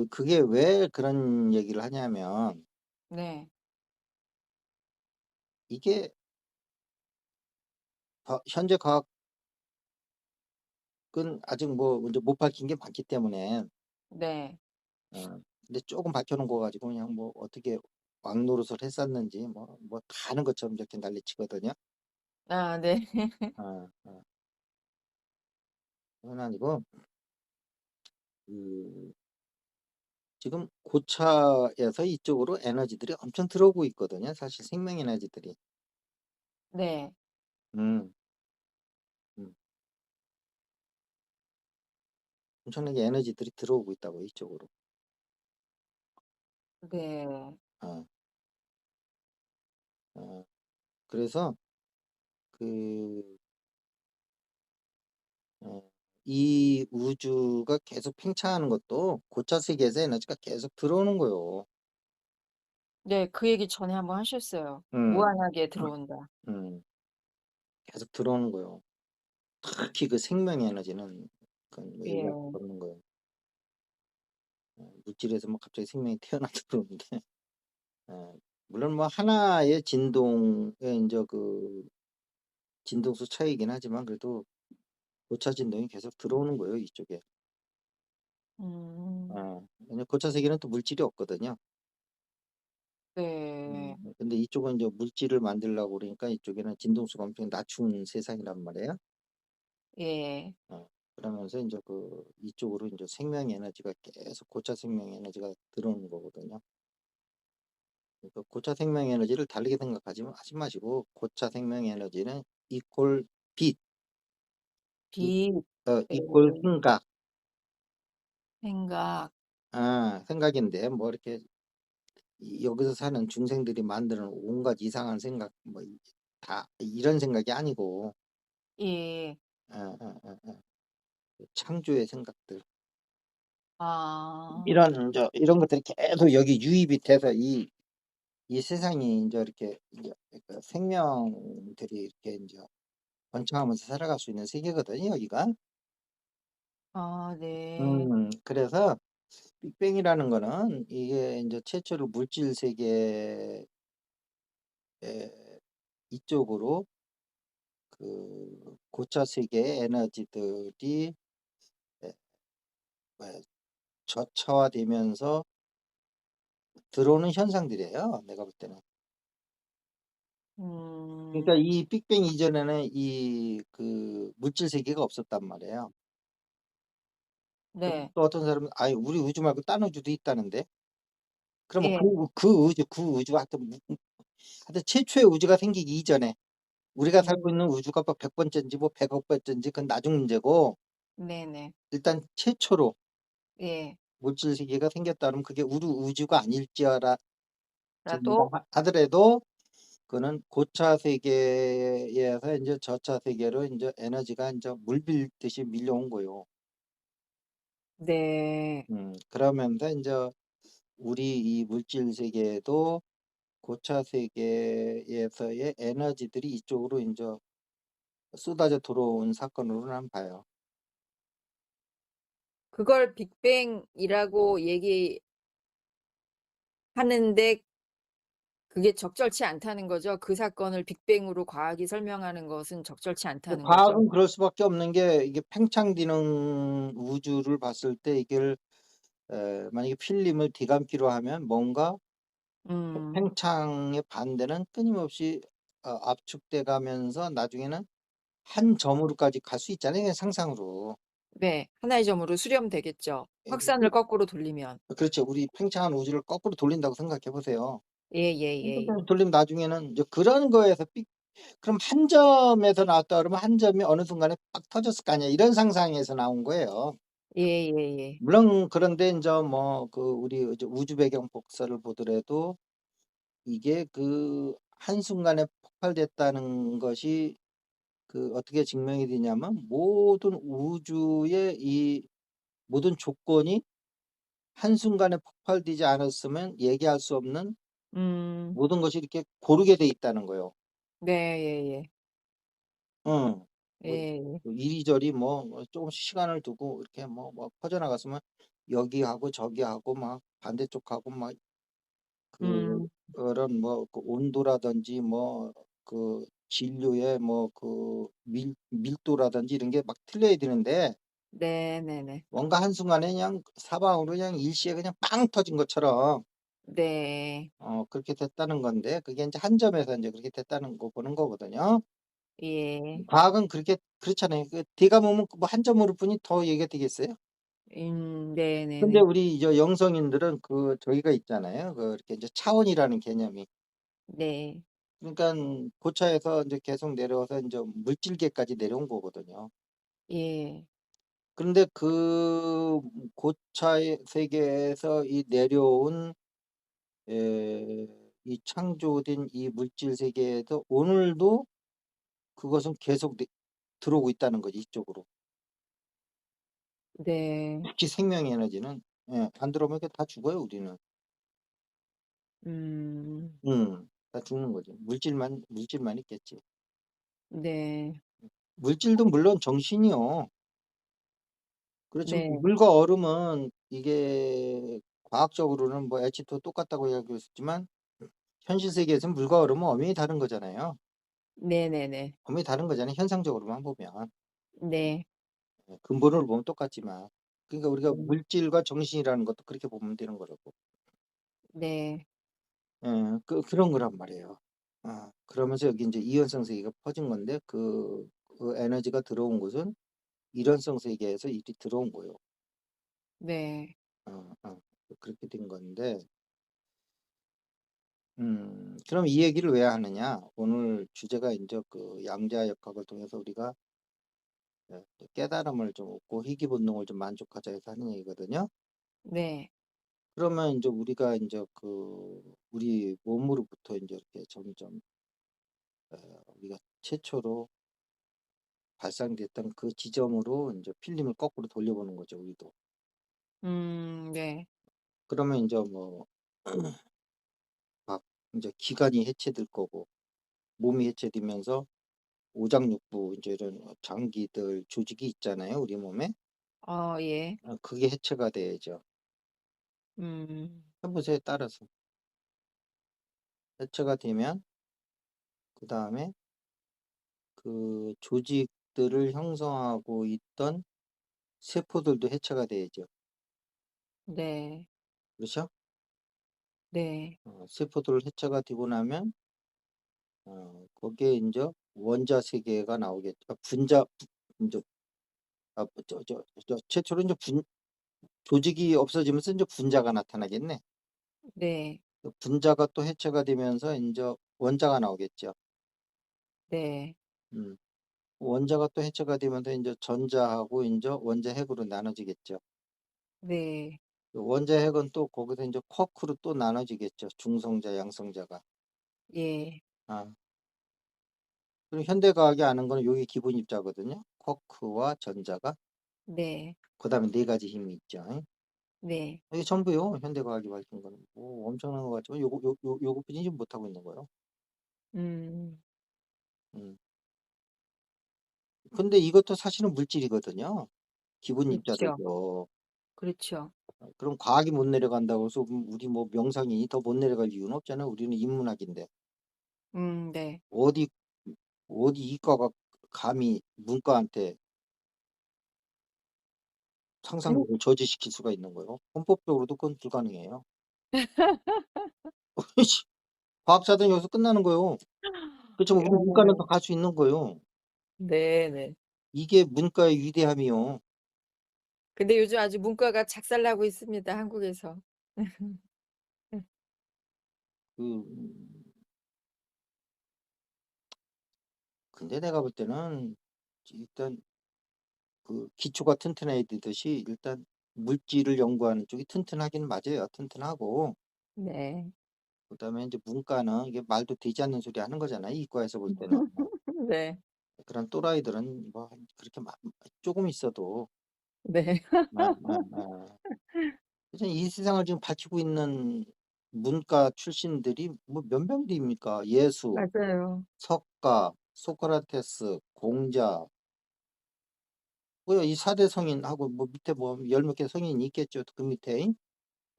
그게 왜 그런 얘기를 하냐면 네. 이게 현재 과학은 아직 뭐 인제 못 밝힌 게 많기 때문에 네. 근데 쪼금 밝혀 놓은 거 가지고 그냥 뭐 어떻게 왕노릇을 했었는지 다 아는 것처럼 이렇게 난리치거든요. 네. 어. 그건 아니고 그 지금 고차에서 이쪽으로 에너지들이 엄청 들어오고 있거든요, 사실 생명 에너지들이. 네. 음. 음. 엄청나게 에너지들이 들어오고 있다고요, 이쪽으로. 네. 어. 어. 그래서 그 어 이 우주가 계속 팽창하는 것도 고차 세계에서 에너지가 계속 들어오는 거예요. 네. 그 얘기 전에 한번 하셨어요. 음. 무한하게 들어온다. 음. 계속 들어오는 거예요. 특히 그 생명 에너지는 그건 예. 얘기할 수 없는 거예요. 물질에서 뭐 갑자기 생명이 태어나서 그러는데 물론 뭐 하나의 진동의 인제 진동수 차이이긴 하지만 그래도 고차 진동이 계속 들어오는 거예요, 이쪽에. 음. 왜냐면 고차 세계는 또 물질이 없거든요. 네. 근데 이쪽은 이제 물질을 만들려고 그러니까 이쪽에는 진동수가 엄청 낮춘 세상이란 말이에요. 예. 그러면서 인제 이쪽으로 인제 생명 에너지가 계속 고차 생명 에너지가 들어오는 거거든요. 그러니까 고차 생명 에너지를 다르게 하지 마시고 고차 생명 에너지는 이퀄 빛, 이 빛. 네. 이퀄 생각. 생각. 생각인데 뭐 이렇게 여기서 사는 중생들이 만드는 온갖 이상한 생각 뭐 다 이런 생각이 아니고 예. 예예예예. 창조의 생각들. 아. 이런 것들이 계속 여기 유입이 돼서 이 세상이 인제 이렇게 인제 그러니까 생명들이 이렇게 인제 번창하면서 살아갈 수 있는 세계거든요, 여기가. 아 네. 그래서 빅뱅이라는 거는 이게 인제 최초로 물질 세계에 이쪽으로 고차 세계의 에너지들이 예 왜 저차화되면서 들어오는 현상들이에요, 내가 볼 때는. 그러니까 음. 이 빅뱅 이전에는 물질 세계가 없었단 말이에요. 그럼 네. 또 어떤 사람은 "아이 우리 우주 말고 딴 우주도 있다는데?" 그러면 예. 그 우주 하여튼 최초의 우주가 생기기 이전에 우리가 살고 음. 있는 우주가 뭐 100 번째인지 뭐 100억 번째인지 그건 나중 문제고 네네. 일단 최초로 예. 물질 세계가 생겼다 그러면 그게 우리 우주가 아닐지어라 라도 하더라도 그거는 고차 세계에서 인제 저차 세계로 인제 에너지가 인제 물 빌듯이 밀려온 거요. 네. 그러면서 인제 우리 이 물질 세계에도 고차 세계에서의 에너지들이 이쪽으로 인제 쏟아져 들어온 사건으로 난 봐요. 그걸 빅뱅이라고 얘기하는데 그게 적절치 않다는 거죠? 그 사건을 빅뱅으로 과학이 설명하는 것은 적절치 근데 않다는 거죠? 과학은 그럴 수밖에 없는 게 이게 팽창되는 우주를 봤을 때 이걸 만약에 필름을 뒤감기로 하면 뭔가 음. 팽창의 반대는 끊임없이 압축돼 가면서 나중에는 한 점으로까지 갈 수 있잖아요, 그냥 상상으로. 네. 하나의 점으로 수렴되겠죠. 예 확산을 거꾸로 돌리면. 그렇죠. 우리 팽창한 우주를 거꾸로 돌린다고 생각해 보세요. 예예예예. 거꾸로 돌리면 나중에는 이제 그런 거에서 그럼 한 점에서 나왔다 그러면 한 점이 어느 순간에 빡 터졌을 거 아니야. 이런 상상에서 나온 거예요. 예예예. 물론 그런데 인제 우리 이제 우주 배경 복사를 보더라도 이게 한순간에 폭발됐다는 것이 어떻게 증명이 되냐면 모든 우주의 이 모든 조건이 한순간에 폭발되지 않았으면 얘기할 수 없는 음. 모든 것이 이렇게 고르게 돼 있다는 거예요. 네 예예. 응. 뭐 예. 이리저리 조금씩 시간을 두고 이렇게 퍼져나갔으면 여기하고 저기하고 막 반대쪽하고 막 음. 그런 온도라든지 진류의 밀도라든지 이런 게 막 틀려야 되는데 네네네. 뭔가 한순간에 그냥 사방으로 그냥 일시에 그냥 빵 터진 것처럼 네. 그렇게 됐다는 건데 그게 인제 한 점에서 인제 그렇게 됐다는 거 보는 거거든요. 예. 과학은 그렇잖아요. 되감으면 뭐 한 점으로 뿐이 더 얘기가 되겠어요? 근데 네네네. 우리 영성인들은 저기가 있잖아요. 이렇게 이제 차원이라는 개념이. 네. 그러니깐 고차에서 인제 계속 내려와서 인제 물질계까지 내려온 거거든요. 예. 그런데 고차의 세계에서 이 내려온 이 창조된 이 물질 세계에도 오늘도 그것은 계속 들어오고 있다는 거지 이쪽으로. 네. 특히 생명 에너지는 안 들어오면 그 다 죽어요 우리는. 음. 다 죽는 거죠. 물질만 있겠지. 네. 물질도 물론 정신이요. 그렇지만 네. 물과 얼음은 이게 과학적으로는 H2O 똑같다고 알고 있었지만 현실 세계에서는 물과 얼음은 엄연히 다른 거잖아요. 네네네. 엄연히 다른 거잖아요 현상적으로만 보면. 네. 근본으로 보면 똑같지만. 그러니까 우리가 음. 물질과 정신이라는 것도 그렇게 보면 되는 거라고. 네. 그런 거란 말이에요. 그러면서 여기 인제 이원성 세계가 퍼진 건데 그 에너지가 들어온 곳은 일원성 세계에서 일이 들어온 거예요. 네. 어 어. 그렇게 된 건데 그럼 이 얘기를 왜 하느냐. 오늘 주제가 인제 그 양자역학을 통해서 우리가 또 깨달음을 좀 얻고 희귀 본능을 좀 만족하자 해서 하는 얘기거든요. 네. 그러면 인제 우리가 인제 우리 몸으로부터 인제 이렇게 점점 우리가 최초로 발상됐던 그 지점으로 인제 필름을 거꾸로 돌려보는 거죠, 우리도. 네. 그러면 인제 막 인제 기관이 해체될 거고 몸이 해체되면서 오장육부 인제 이런 장기들 조직이 있잖아요, 우리 몸에. 예. 그게 해체가 돼야죠. 음. 해 보세요, 따라서. 해체가 되면 그다음에 그 조직들을 형성하고 있던 세포들도 해체가 돼야죠. 네. 그렇죠? 네. 세포들 해체가 되고 나면 거기에 인제 원자 세계가 나오겠죠. 분자 인제 최초로 인제 조직이 없어지면서 인제 분자가 나타나겠네. 네. 그 분자가 또 해체가 되면서 인제 원자가 나오겠죠. 네. 음. 원자가 또 해체가 되면서 인제 전자하고 인제 원자핵으로 나눠지겠죠. 네. 그 원자핵은 또 거기서 인제 쿼크로 또 나눠지겠죠, 중성자, 양성자가. 예. 아. 그리고 현대과학이 아는 거는 요게 기본 입자거든요. 쿼크와 전자가. 네. 그다음에 4 가지 힘이 있죠. 네. 이게 전부요. 현대과학이 밝힌 거는. 뭐 엄청난 것 같지만 요것뿐이지 못하고 있는 거예요. 음. 음. 근데 이것도 사실은 물질이거든요. 기본 그렇죠. 입자들도. 그렇죠. 그럼 과학이 못 내려간다고 해서 우리 뭐 명상인이 더 못 내려갈 이유는 없잖아요. 우리는 인문학인데. 네. 어디 어디 이과가 감히 문과한테 상상력을 저지시킬 수가 있는 거예요. 헌법적으로도 그건 불가능해요. 과학자들은 여기서 끝나는 거예요. 그렇지만 우리 문과는 더 갈 수 있는 거예요. 네네. 이게 문과의 위대함이요. 근데 요즘 아주 문과가 작살나고 있습니다, 한국에서. 그 근데 내가 볼 때는 일단 기초가 튼튼해야 되듯이 일단 물질을 연구하는 쪽이 튼튼하기는 맞아요. 튼튼하고 네. 그다음에 인제 문과는 이게 말도 되지 않는 소리 하는 거잖아요, 이과에서 볼 때는. 네. 그런 또라이들은 뭐 그렇게 쪼금 있어도 네. 예예예. 그래서 이 세상을 지금 밝히고 있는 문과 출신들이 뭐 몇 명들입니까? 예수, 맞아요. 석가, 소크라테스, 공자 뭐야 이 4대 성인하고 뭐 밑에 뭐 열 몇 개 성인이 있겠죠, 그 밑에.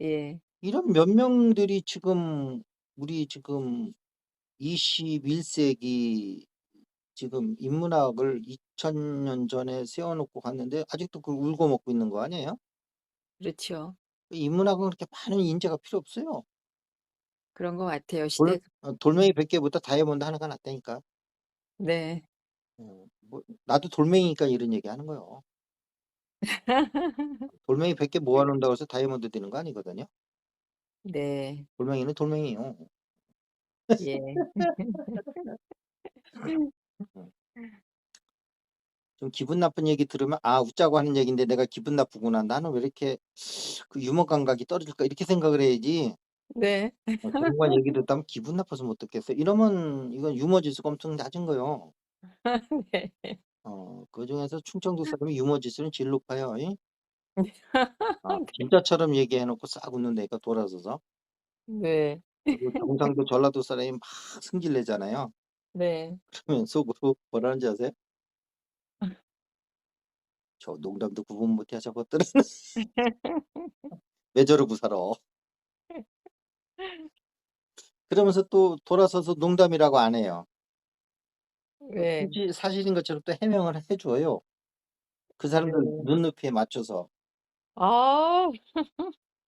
예. 이런 몇 명들이 지금 우리 지금 21 세기 지금 인문학을 2000년 전에 세워 놓고 갔는데 아직도 그걸 울고 먹고 있는 거 아니에요? 그렇죠. 인문학은 그렇게 많은 인재가 필요 없어요. 그런 것 같아요, 시대가. 돌멩이 음. 100 개보다 다이아몬드 하나가 낫다니까. 네. 뭐 나도 돌멩이니까 이런 얘기하는 거예요. 돌멩이 100개 모아 놓는다고 해서 다이아몬드 되는 거 아니거든요. 네. 돌멩이는 돌멩이에요. 예. 음. 좀 기분 나쁜 얘기 들으면 '아 웃자고 하는 얘기인데 내가 기분 나쁘구나. 나는 왜 이렇게 그 유머 감각이 떨어질까?' 이렇게 생각을 해야지 네. 전문가 얘기 듣다면 기분 나빠서 못 듣겠어. 이러면 이건 유머 지수가 엄청 낮은 거예요. 네. 그중에서 충청도 사람이 유머 지수는 제일 높아요. 이. 네. 진짜처럼 얘기해 놓고 싹 웃는다니까 돌아서서. 네. 그리고 경상도 전라도 사람이 막 승질 내잖아요. 네. 그러면 속으로 뭐라는지 아세요? '저 농담도 구분 못해 저것들은. 왜 저러고 살아.' 그러면서 또 돌아서서 농담이라고 안 해요. 네. 사실인 것처럼 또 해명을 해 줘요. 그 사람들 네. 눈높이에 맞춰서. 아.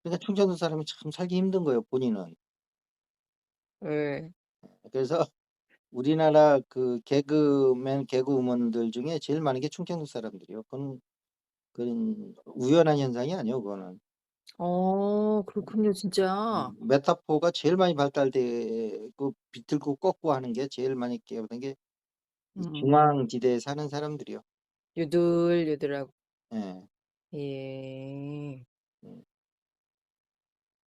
그러니까 충청도 사람이 참 살기 힘든 거예요 본인은. 예. 그래서 우리나라 그 개그맨 개그우먼들 중에 제일 많은 게 충청도 사람들이에요. 그건 우연한 현상이 아니에요 그거는. 그렇군요 진짜. 메타포가 제일 많이 발달되고 비틀고 꺾고 하는 게 제일 많이 깨어든 게 이 음. 중앙지대에 사는 사람들이요. 유들유들하고. 예. 예. 음.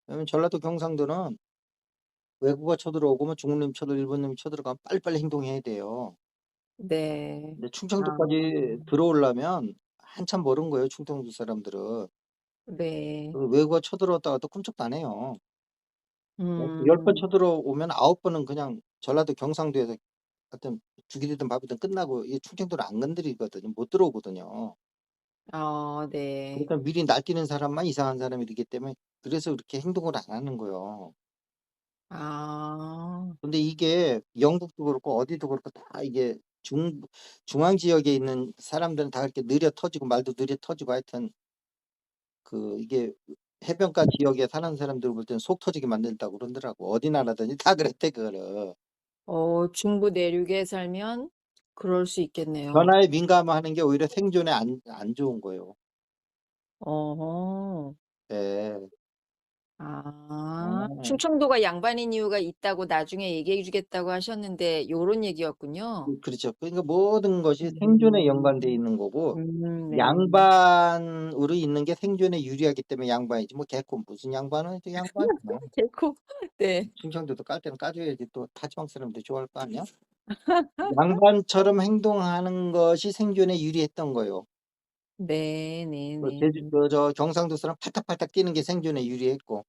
왜냐면 전라도 경상도는 외국어 쳐들어오고 중국놈이 일본놈이 쳐들어가면 빨리빨리 행동해야 돼요. 네. 근데 아. 충청도까지 들어오려면 한참 멀은 거예요 충청도 사람들은. 네. 그 외국어 쳐들어왔다가 또 꼼짝도 안 해요. 10번 음. 쳐들어오면 9 번은 그냥 전라도 경상도에서 하여튼 죽이 되든 밥이든 끝나고 이 충청도를 안 건드리거든요. 못 들어오거든요. 네. 그러니까 미리 날뛰는 사람만 이상한 사람이 되기 때문에 그래서 그렇게 행동을 안 하는 거예요. 아. 근데 이게 영국도 그렇고 어디도 그렇고 다 이게 중앙 지역에 있는 사람들은 다 이렇게 느려 터지고 말도 느려 터지고 하여튼 이게 해변가 지역에 사는 사람들 볼 때는 속 터지게 만든다고 그러더라고. 어디 나라든지 다 그랬대 그거를. 중부 내륙에 살면 그럴 수 있겠네요. 변화에 민감하는 게 오히려 생존에 안 좋은 거예요. 어허. 예. 어. 충청도가 양반인 이유가 있다고 나중에 얘기해 주겠다고 하셨는데 요런 얘기였군요. 그렇죠. 그러니까 모든 것이 생존에 연관돼 음. 있는 거고 네. 양반으로 있는 게 생존에 유리하기 때문에 양반이지 뭐 개콘 무슨 양반은 또 양반이야. 개코. 네. 충청도도 깔 때는 까줘야지 또 타지방 사람들 좋아할 거 아니야? 양반처럼 행동하는 것이 생존에 유리했던 거예요. 네네네. 경상도 사람 팔딱팔딱 뛰는 게 생존에 유리했고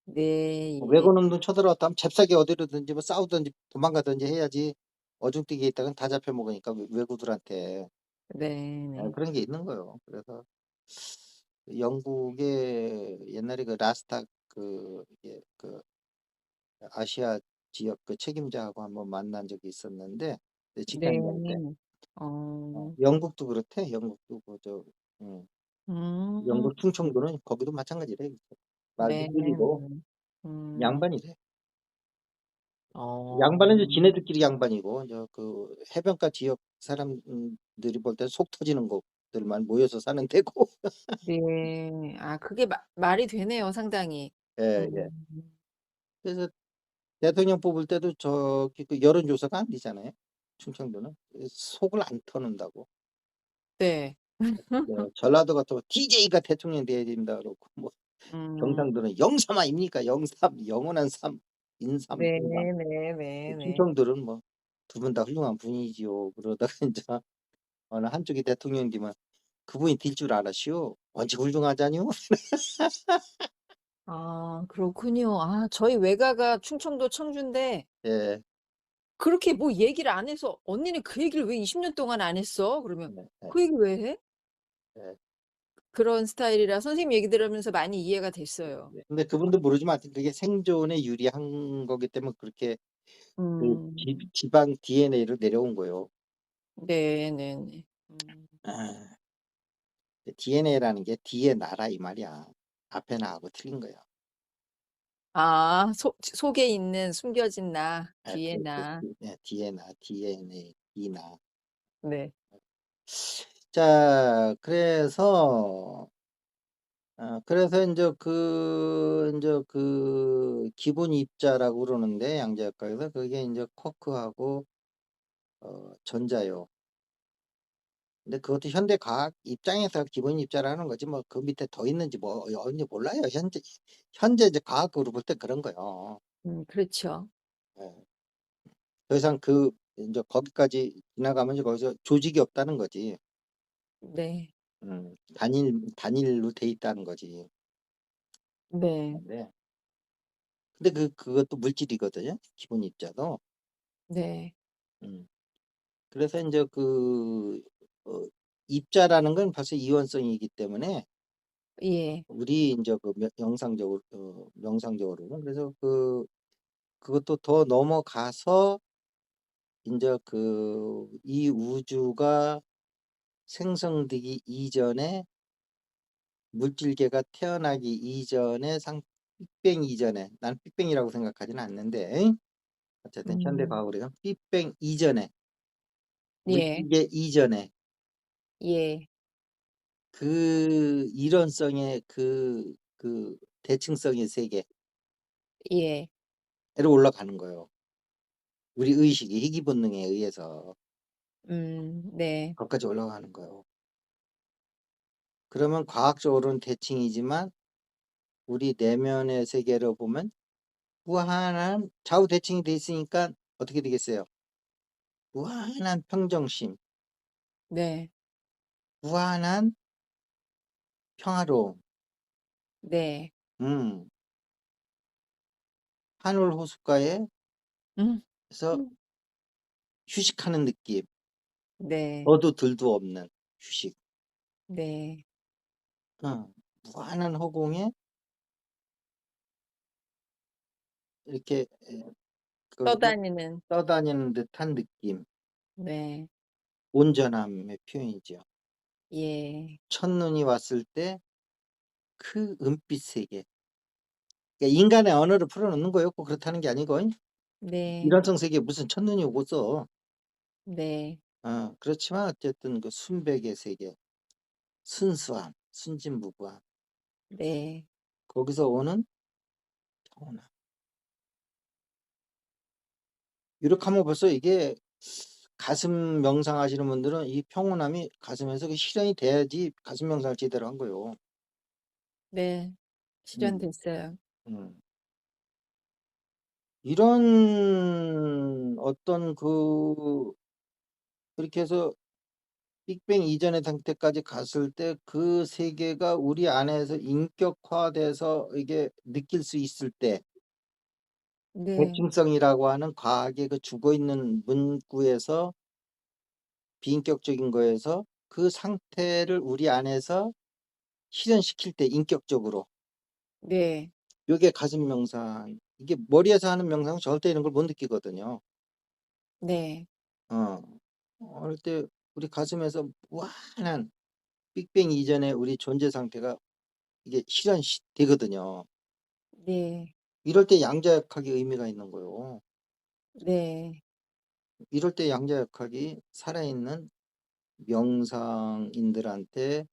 네. 예. 외국 놈들 쳐들어왔다 하면 잽싸게 어디로든지 뭐 싸우든지 도망가든지 해야지 어중뛰게 있다가는 다 잡혀 먹으니까 외구들한테. 네네. 그런 게 있는 거예요. 그래서 영국의 옛날에 그 라스타 이게 아시아 지역 책임자하고 한번 만난 적이 있었는데 네. 직장인 갈 때. 어. 영국도 그렇대. 영국도 음 음. 영국 충청도는 거기도 마찬가지래. 말도 네네. 느리고 음. 양반이래. 어. 양반은 이제 지네들끼리 양반이고 해변가 지역 사람들이 볼 때 속 터지는 것들만 모여서 사는 데고. 네. 그게 말이 되네요 상당히. 예예. 음. 그래서 대통령 뽑을 때도 저기 여론조사가 안 되잖아요, 충청도는. 속을 안 터는다고. 네. 네. 전라도 같으면 "DJ가 대통령 돼야 된다." 그러고 뭐 음. 경상도는 "영삼아입니까? 영삼. 영원한 삼. 인삼, 홍삼." 네네네네. 충청도는 뭐 "두 분 다 훌륭한 분이지요." 그러다가 인제 어느 한쪽이 대통령 되면 "그분이 될 줄 알았시오. 원체 훌륭하잖요." 그렇군요. 저희 외가가 충청도 청주인데 예. 그렇게 뭐 얘기를 안 해서 "언니는 그 얘기를 왜 20년 동안 안 했어?" 그러면 네 예 "그 얘기 왜 해?" 예. 그런 스타일이라 선생님 얘기 들으면서 많이 이해가 됐어요. 네. 근데 그분도 모르지만 하여튼 그게 생존에 유리한 거기 때문에 그렇게 음. 지방 DNA로 내려온 거예요. 네네네. 아. DNA라는 게 뒤에 나라 이 말이야. 앞에 나하고 틀린 거야. 속에 있는 숨겨진 나, 예 뒤에 그렇죠. 나. 예 뒤에 나, DNA, 이 나. 네. 자 그래서 인제 기본 입자라고 그러는데 양자역학에서 그게 인제 쿼크하고 전자요. 근데 그것도 현대 과학 입장에서 기본 입자라는 거지 뭐 그 밑에 더 있는지 뭐 어딘지 몰라요. 현재 이제 과학으로 볼 땐 그런 거예요. 그렇죠. 예. 더 이상 인제 거기까지 지나가면 이제 거기서 조직이 없다는 거지. 네. 단일로 돼 있다는 거지. 네. 네. 근데 그것도 물질이거든요, 기본 입자도. 네. 음. 그래서 인제 어 입자라는 건 벌써 이원성이기 때문에 예. 우리 인제 명상적으로는 그래서 그것도 더 넘어가서 인제 이 우주가 생성되기 이전에 물질계가 태어나기 이전에 빅뱅 이전에 난 빅뱅이라고 생각하지는 않는데 어쨌든 현대 음. 과학으로 는 빅뱅 이전에 예. 물질계 이전에 예. 그 이론성의 대칭성의 세계로 예. 올라가는 거예요. 우리 의식이 희귀 본능에 의해서 네. 거기까지 올라가는 거예요. 그러면 과학적으로는 대칭이지만 우리 내면의 세계로 보면 무한한 좌우 대칭이 돼 있으니까 어떻게 되겠어요? 무한한 평정심, 네. 무한한 평화로움, 네. 음, 하늘 호숫가에서 음. 음. 휴식하는 느낌, 네. 더도 덜도 없는 휴식, 네. 어, 무한한 허공에 이렇게 그 떠다니는. 떠다니는 듯한 느낌, 네. 온전함의 표현이죠. 예. 첫눈이 왔을 때 그 은빛 세계, 그러니까 인간의 언어를 풀어놓는 거예요. 꼭 그렇다는 게 아니고 네. 일란성 세계에 무슨 첫눈이 오겠어. 네. 그렇지만 어쨌든 그 순백의 세계, 순수함, 순진무구함, 네. 거기서 오는 평온함. 이렇게 하면 벌써 이게 가슴 명상하시는 분들은 이 평온함이 가슴에서 실현이 돼야지 가슴 명상을 제대로 한 거예요. 네. 음, 실현됐어요. 음. 이런 어떤 그렇게 해서 빅뱅 이전의 상태까지 갔을 때 그 세계가 우리 안에서 인격화돼서 이게 느낄 수 있을 때 네. 대칭성이라고 하는 과학의 그 죽어있는 문구에서 비인격적인 거에서 그 상태를 우리 안에서 실현시킬 때 인격적으로 네. 요게 가슴 명상, 이게 머리에서 하는 명상은 절대 이런 걸 못 느끼거든요. 네. 어. 어릴 때 우리 가슴에서 무한한 빅뱅 이전에 우리 존재 상태가 이게 되거든요. 네. 이럴 때 양자역학이 의미가 있는 거예요. 네. 이럴 때 양자역학이 살아있는 명상인들한테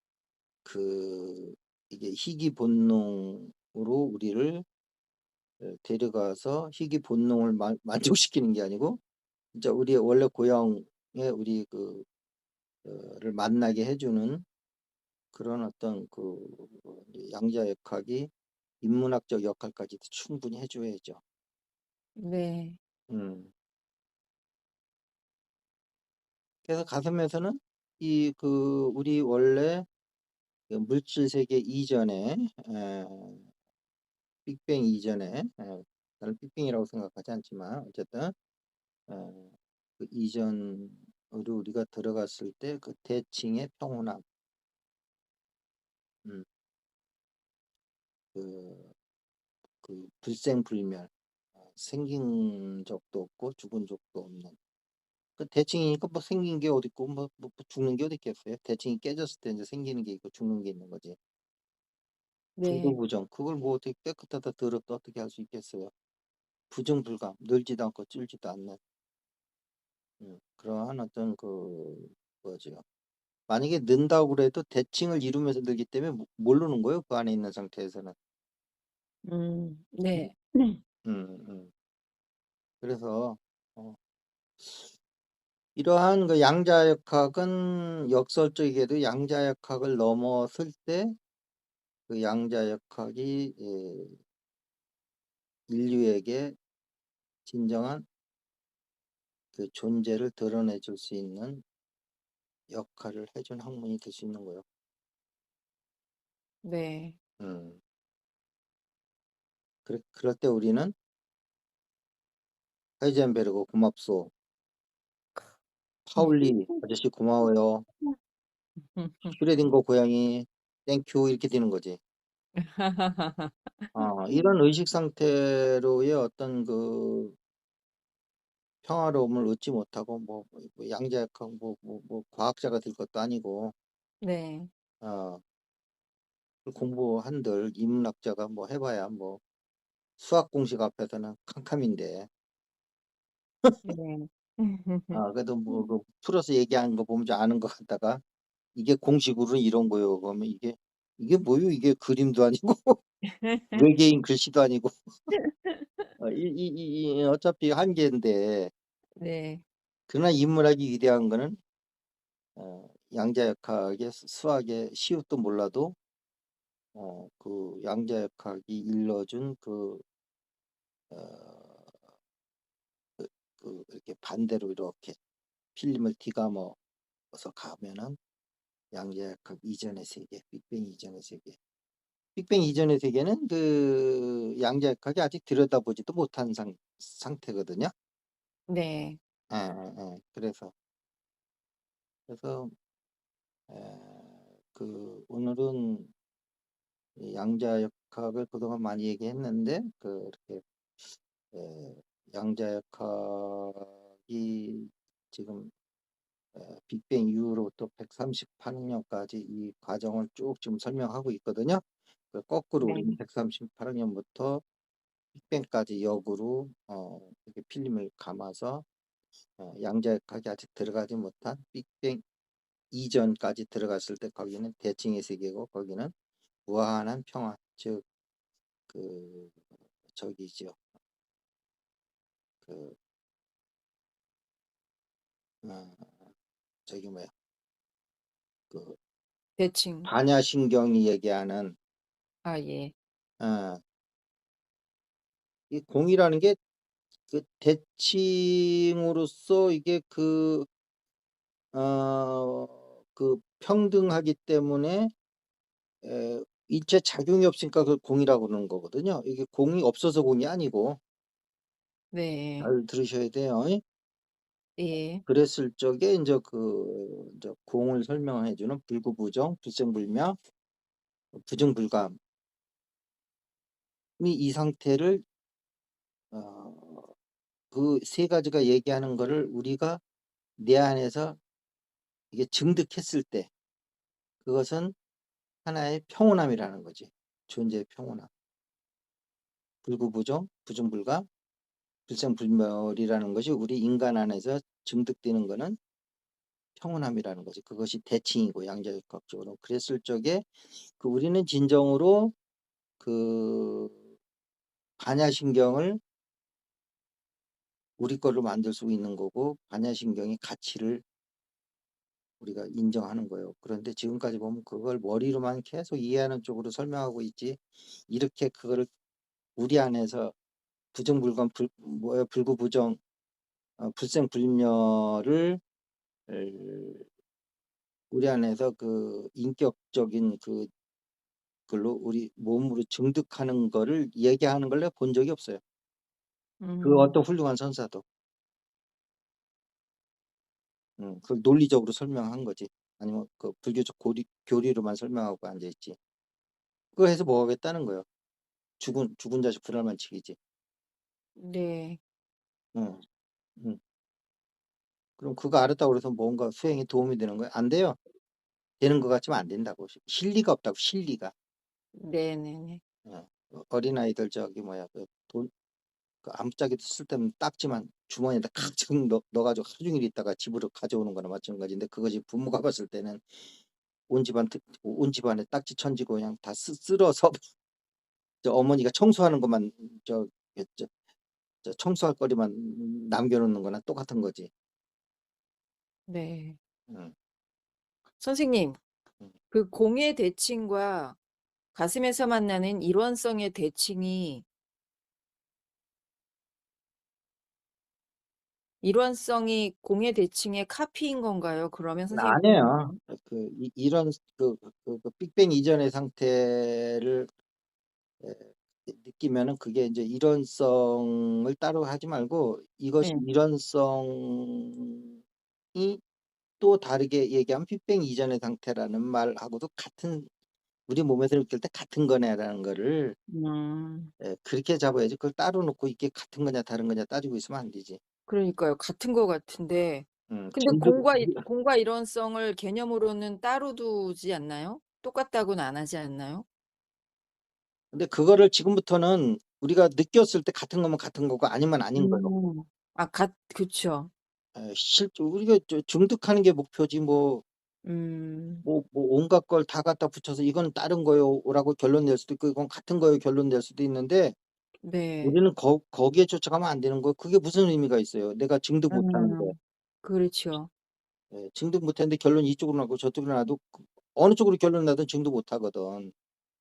그 이게 희귀 본능으로 우리를 데려가서 희귀 본능을 만족시키는 게 아니고 진짜 우리의 원래 고영의 우리 를 만나게 해주는 그런 어떤 양자역학이 인문학적 역할까지도 충분히 해줘야죠. 네. 음. 그래서 가슴에서는 우리 원래 그 물질 세계 이전에 에, 빅뱅 이전에 나는 빅뱅이라고 생각하지 않지만 어쨌든 그 이전으로 우리가 들어갔을 때 그 대칭의 평온함, 음, 그, 그 불생불멸, 생긴 적도 없고 죽은 적도 없는 그 대칭이니까 뭐 생긴 게 어디 있고 뭐 죽는 게 어디 있겠어요? 대칭이 깨졌을 때 이제 생기는 게 있고 죽는 게 있는 거지. 네. 불구부정 그걸 뭐 어떻게 깨끗하다 더럽다 어떻게 할 수 있겠어요? 부정불감 늘지도 않고 찔지도 않는 그러한 어떤 뭐죠? 만약에 는다고 그래도 대칭을 이루면서 늘기 때문에 모르는 거예요. 그 안에 있는 상태에서는. 음, 네. 그래서 어, 이러한 그 양자역학은 역설적이게도 양자역학을 넘어설 때 그 양자역학이 인류에게 진정한 그 존재를 드러내 줄 수 있는 역할을 해준 학문이 될 수 있는 거예요. 네. 음. 그럴 때 우리는 하이젠베르그 고맙소. 파울리 아저씨 고마워요. 슈레딩거 고양이 땡큐 이렇게 되는 거지. 이런 의식 상태로의 어떤 평화로움을 얻지 못하고 양자역학 과학자가 될 것도 아니고 네. 어 공부한들 인문학자가 해 봐야 수학 공식 앞에서는 캄캄인데 네. 그래도 풀어서 얘기하는 거 보면 좀 아는 것 같다가 "이게 공식으로는 이런 거요." 그러면 "이게 뭐요? 이게 그림도 아니고 외계인 글씨도 아니고." 어차피 한계인데 네. 그러나 인문학이 위대한 거는 양자역학의 수학의 시옷도 몰라도 그 양자역학이 일러준 어 이렇게 반대로 이렇게 필름을 뒤감아서 가면은 양자역학 이전의 세계, 빅뱅 이전의 세계. 빅뱅 이전의 세계는 그 양자역학이 아직 들여다보지도 못한 상태거든요. 네. 예예예. 그래서 오늘은 이 양자역학을 그동안 많이 얘기했는데 이렇게 에 양자역학이 지금 빅뱅 이후로부터 138억 년까지 이 과정을 쭉 지금 설명하고 있거든요. 거꾸로 우리는 네. 138억 년부터 빅뱅까지 역으로 이렇게 필름을 감아서 양자역학이 아직 들어가지 못한 빅뱅 이전까지 들어갔을 때 거기는 대칭의 세계고 거기는 무한한 평화 즉 그 저기죠. 그 어 저기 뭐야. 그 대칭. 반야신경이 얘기하는 아 예. 어 이 공이라는 게 대칭으로서 이게 평등하기 때문에 일체 작용이 없으니까 그걸 공이라고 그러는 거거든요. 이게 공이 없어서 공이 아니고 네. 잘 들으셔야 돼요. 예. 그랬을 적에 인제 공을 설명해 주는 불구부정, 불생불명, 부정불감이 이 상태를 그 세 가지가 얘기하는 거를 우리가 내 안에서 이게 증득했을 때 그것은 하나의 평온함이라는 거지. 존재의 평온함. 불구부정, 부정불감, 불생불멸이라는 것이 우리 인간 안에서 증득되는 거는 평온함이라는 거지. 그것이 대칭이고 양자역학적으로. 그랬을 적에 우리는 진정으로 그 반야신경을 우리 거로 만들 수 있는 거고 반야신경의 가치를 우리가 인정하는 거예요. 그런데 지금까지 보면 그걸 머리로만 계속 이해하는 쪽으로 설명하고 있지 이렇게 그거를 우리 안에서 부정불감 불구부정 불생불멸을 우리 안에서 인격적인 걸로 우리 몸으로 증득하는 거를 얘기하는 걸 내가 본 적이 없어요. 그 음. 어떤 훌륭한 선사도. 그걸 논리적으로 설명한 거지. 아니면 불교적 교리로만 설명하고 앉아 있지. 그거 해서 뭐 하겠다는 거예요. 죽은 자식 불알만 치기지. 네. 응. 응. 그럼 그거 알았다고 그래서 뭔가 수행에 도움이 되는 거야? 안 돼요. 되는 것 같지만 안 된다고. 실리가 없다고 실리가. 네네네. 어린아이들 돈 아무짝에도 쓸데없는 딱지만 주머니에다 가득 넣어 가지고 하루 종일 있다가 집으로 가져오는 거나 마찬가지인데 그것이 부모가 봤을 때는 온 집안에 딱지 천지고 그냥 다 쓸어서 어머니가 청소하는 것만 저 저 저 청소할 거리만 남겨 놓는 거나 똑같은 거지. 네. 음. 선생님, 음. 그 공의 대칭과 가슴에서 만나는 일원성의 대칭이 일원성이 공의 대칭의 카피인 건가요? 그러면 선생님 아니에요. 보기에는? 이런 빅뱅 이전의 상태를 예 느끼면은 그게 인제 일원성을 따로 하지 말고 이것이 예. 일원성이 또 다르게 얘기하면 빅뱅 이전의 상태라는 말하고도 같은 '우리 몸에서 느낄 때 같은 거네.'라는 거를 음. 그렇게 잡아야지 그걸 따로 놓고 이게 같은 거냐 다른 거냐 따지고 있으면 안 되지. 그러니까요. 같은 것 같은데 근데 증득 공과 이론성을 개념으로는 따로 두지 않나요? 똑같다고는 안 하지 않나요? 근데 그거를 지금부터는 우리가 느꼈을 때 같은 거면 같은 거고 아니면 아닌 거예요. 음. 아 같 그쵸. 우리가 증득하는 게 목표지 음. 온갖 걸 다 갖다 붙여서 "이건 다른 거요."라고 결론 낼 수도 있고 "이건 같은 거예요." 결론 낼 수도 있는데 네. 우리는 거기에 쫓아가면 안 되는 거예요. 그게 무슨 의미가 있어요. 내가 증득 못 하는데. 그렇죠. 증득 못 했는데 결론이 이쪽으로 나고 저쪽으로 나도 어느 쪽으로 결론이 나든 증득 못 하거든.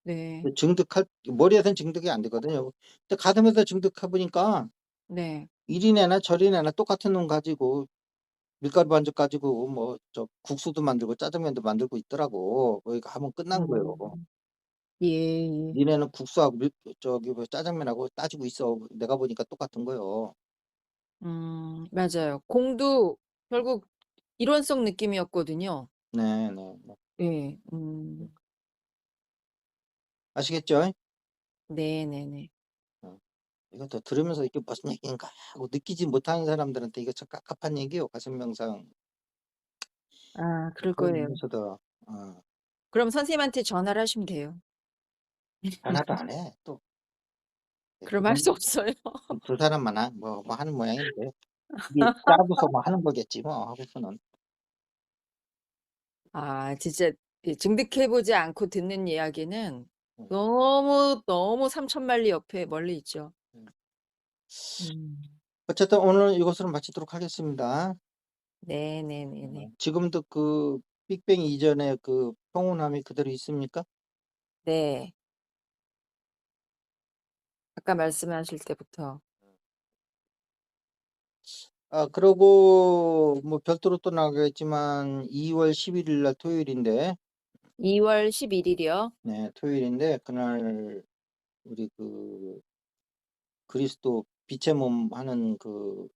네. 그 증득할 머리에서는 증득이 안 되거든요. 근데 가슴에서 증득해 보니까 네. 이리내나 저리내나 똑같은 놈 가지고 밀가루 반죽 가지고 국수도 만들고 짜장면도 만들고 있더라고. 그러니까 하면 끝난 거예요. 음. 예예. "니네는 국수하고 짜장면하고 따지고 있어." 내가 보니까 똑같은 거예요. 맞아요. 공도 결국 일원성 느낌이었거든요. 네네. 예. 아시겠죠? 네네네. 어. 이것도 들으면서 '이게 무슨 얘기인가.' 하고 느끼지 못하는 사람들한테 이게 참 갑갑한 얘기예요, 가슴 명상. 아 그럴 거예요. 그러면서도 어 그럼 선생님한테 전화를 하시면 돼요. 전화도 안 해. 또 그럼 할 그건 수 없어요. 두 사람만 하는 모양인데 이게 짜고서 하는 거겠지 하고서는. 아 진짜 이 증득해 보지 않고 듣는 이야기는 음 너무, 너무 삼천만리 옆에 멀리 있죠. 음. 음. 어쨌든 오늘 이것으로 마치도록 하겠습니다. 네네네네. 지금도 그 빅뱅 이전의 그 평온함이 그대로 있습니까? 네. 아까 말씀하실 때부터 그러고 별도로 또 나가겠지만 2월 11일날 토요일인데 2월 11 일이요? 네 토요일인데 그날 우리 그리스도 빛의 몸 하는 그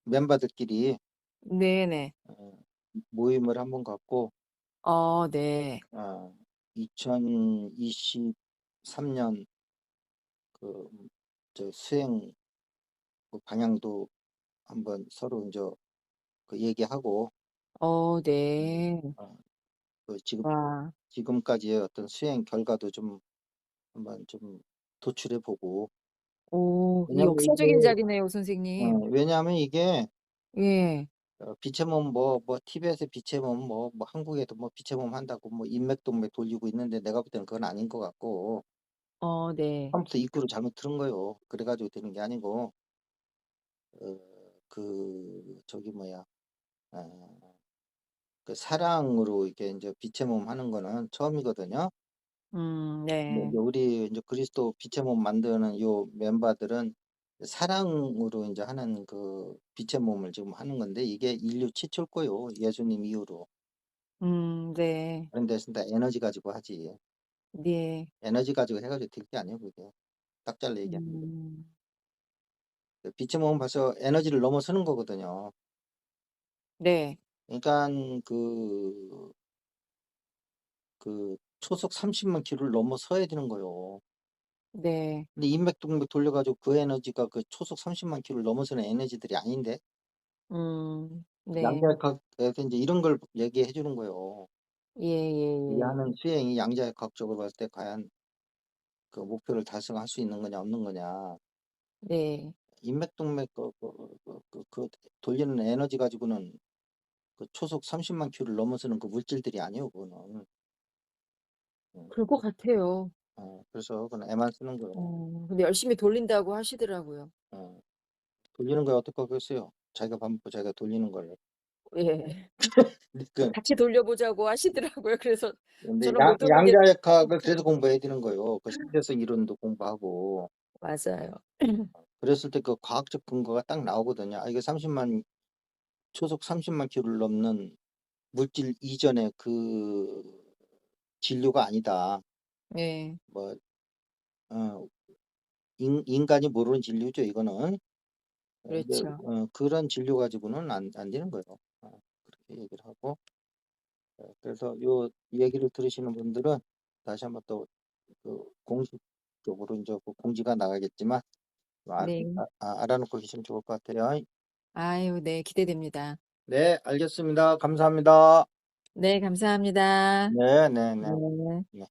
멤버들끼리 네네. 어 모임을 한번 갖고 네. 2023년 그 수행 방향도 한번 서로 인제 얘기하고 음 네. 어 지금 와. 지금까지의 어떤 수행 결과도 좀 한번 좀 도출해 보고 이 왜냐면 역사적인 이게 자리네요 선생님. 왜냐하면 이게 예. 빛의 몸 TV에서 빛의 몸 한국에도 빛의 몸 한다고 인맥동맥 돌리고 있는데 내가 볼 때는 그건 아닌 것 같고 네. 처음부터 입구를 잘못 틀은 거예요. 그래 가지고 되는 게 아니고 저기 뭐야 어 사랑으로 이게 인제 빛의 몸 하는 거는 처음이거든요. 근데 네. 인제 우리 인제 그리스도 빛의 몸 만드는 요 멤버들은 사랑으로 인제 하는 빛의 몸을 지금 하는 건데 이게 인류 최초일 거예요, 예수님 이후로. 네. 그런 데서 다 에너지 가지고 하지. 네. 에너지 가지고 해 가지고 될 게 아니에요, 그게. 딱 잘라 얘기하는 게. 음. 빛의 몸은 벌써 에너지를 넘어서는 거거든요. 네. 그러니깐 초속 30만 킬로를 넘어서야 되는 거예요. 네. 근데 인맥동맥 돌려 가지고 그 에너지가 초속 30만 킬로를 넘어서는 에너지들이 아닌데 네. 양자역학에서 인제 이런 걸 얘기해 주는 거예요. 우리가 하는 예예예예. 수행이 양자역학적으로 봤을 때 과연 그 목표를 달성할 수 있는 거냐 없는 거냐. 네. 인맥동맥 돌리는 에너지 가지고는 초속 30만 킬로를 넘어서는 물질들이 아니에요 그거는. 음 그럴 것 같아요. 그래서 그건 애만 쓰는 거예요. 근데 열심히 돌린다고 하시더라고요. 어 돌리는 거야 어떡 하겠어요. 자기가 밥 먹고 자기가 돌리는 걸. 예. 그러니까 같이 돌려보자고 하시더라고요. 그래서 근데 저는 못 돌린 게 양자역학을 그래서 공부해야 되는 거예요. 신재성 이론도 공부하고. 맞아요. 그랬을 때 과학적 근거가 딱 나오거든요. 이게 30만 초속 30만 킬로를 넘는 물질 이전의 진료가 아니다. 네. 뭐 어 인간이 모르는 진료죠 이거는. 근데 그렇죠. 그런 진료 가지고는 안 되는 거예요. 그렇게 얘기를 하고 그래서 요 얘기를 들으시는 분들은 다시 한번 또 공식적으로 인제 공지가 나가겠지만 네. 알아놓고 계시면 좋을 것 같아요. 아유 네. 기대됩니다. 네, 알겠습니다. 감사합니다. 네 감사합니다. 네 네네. 네. 네.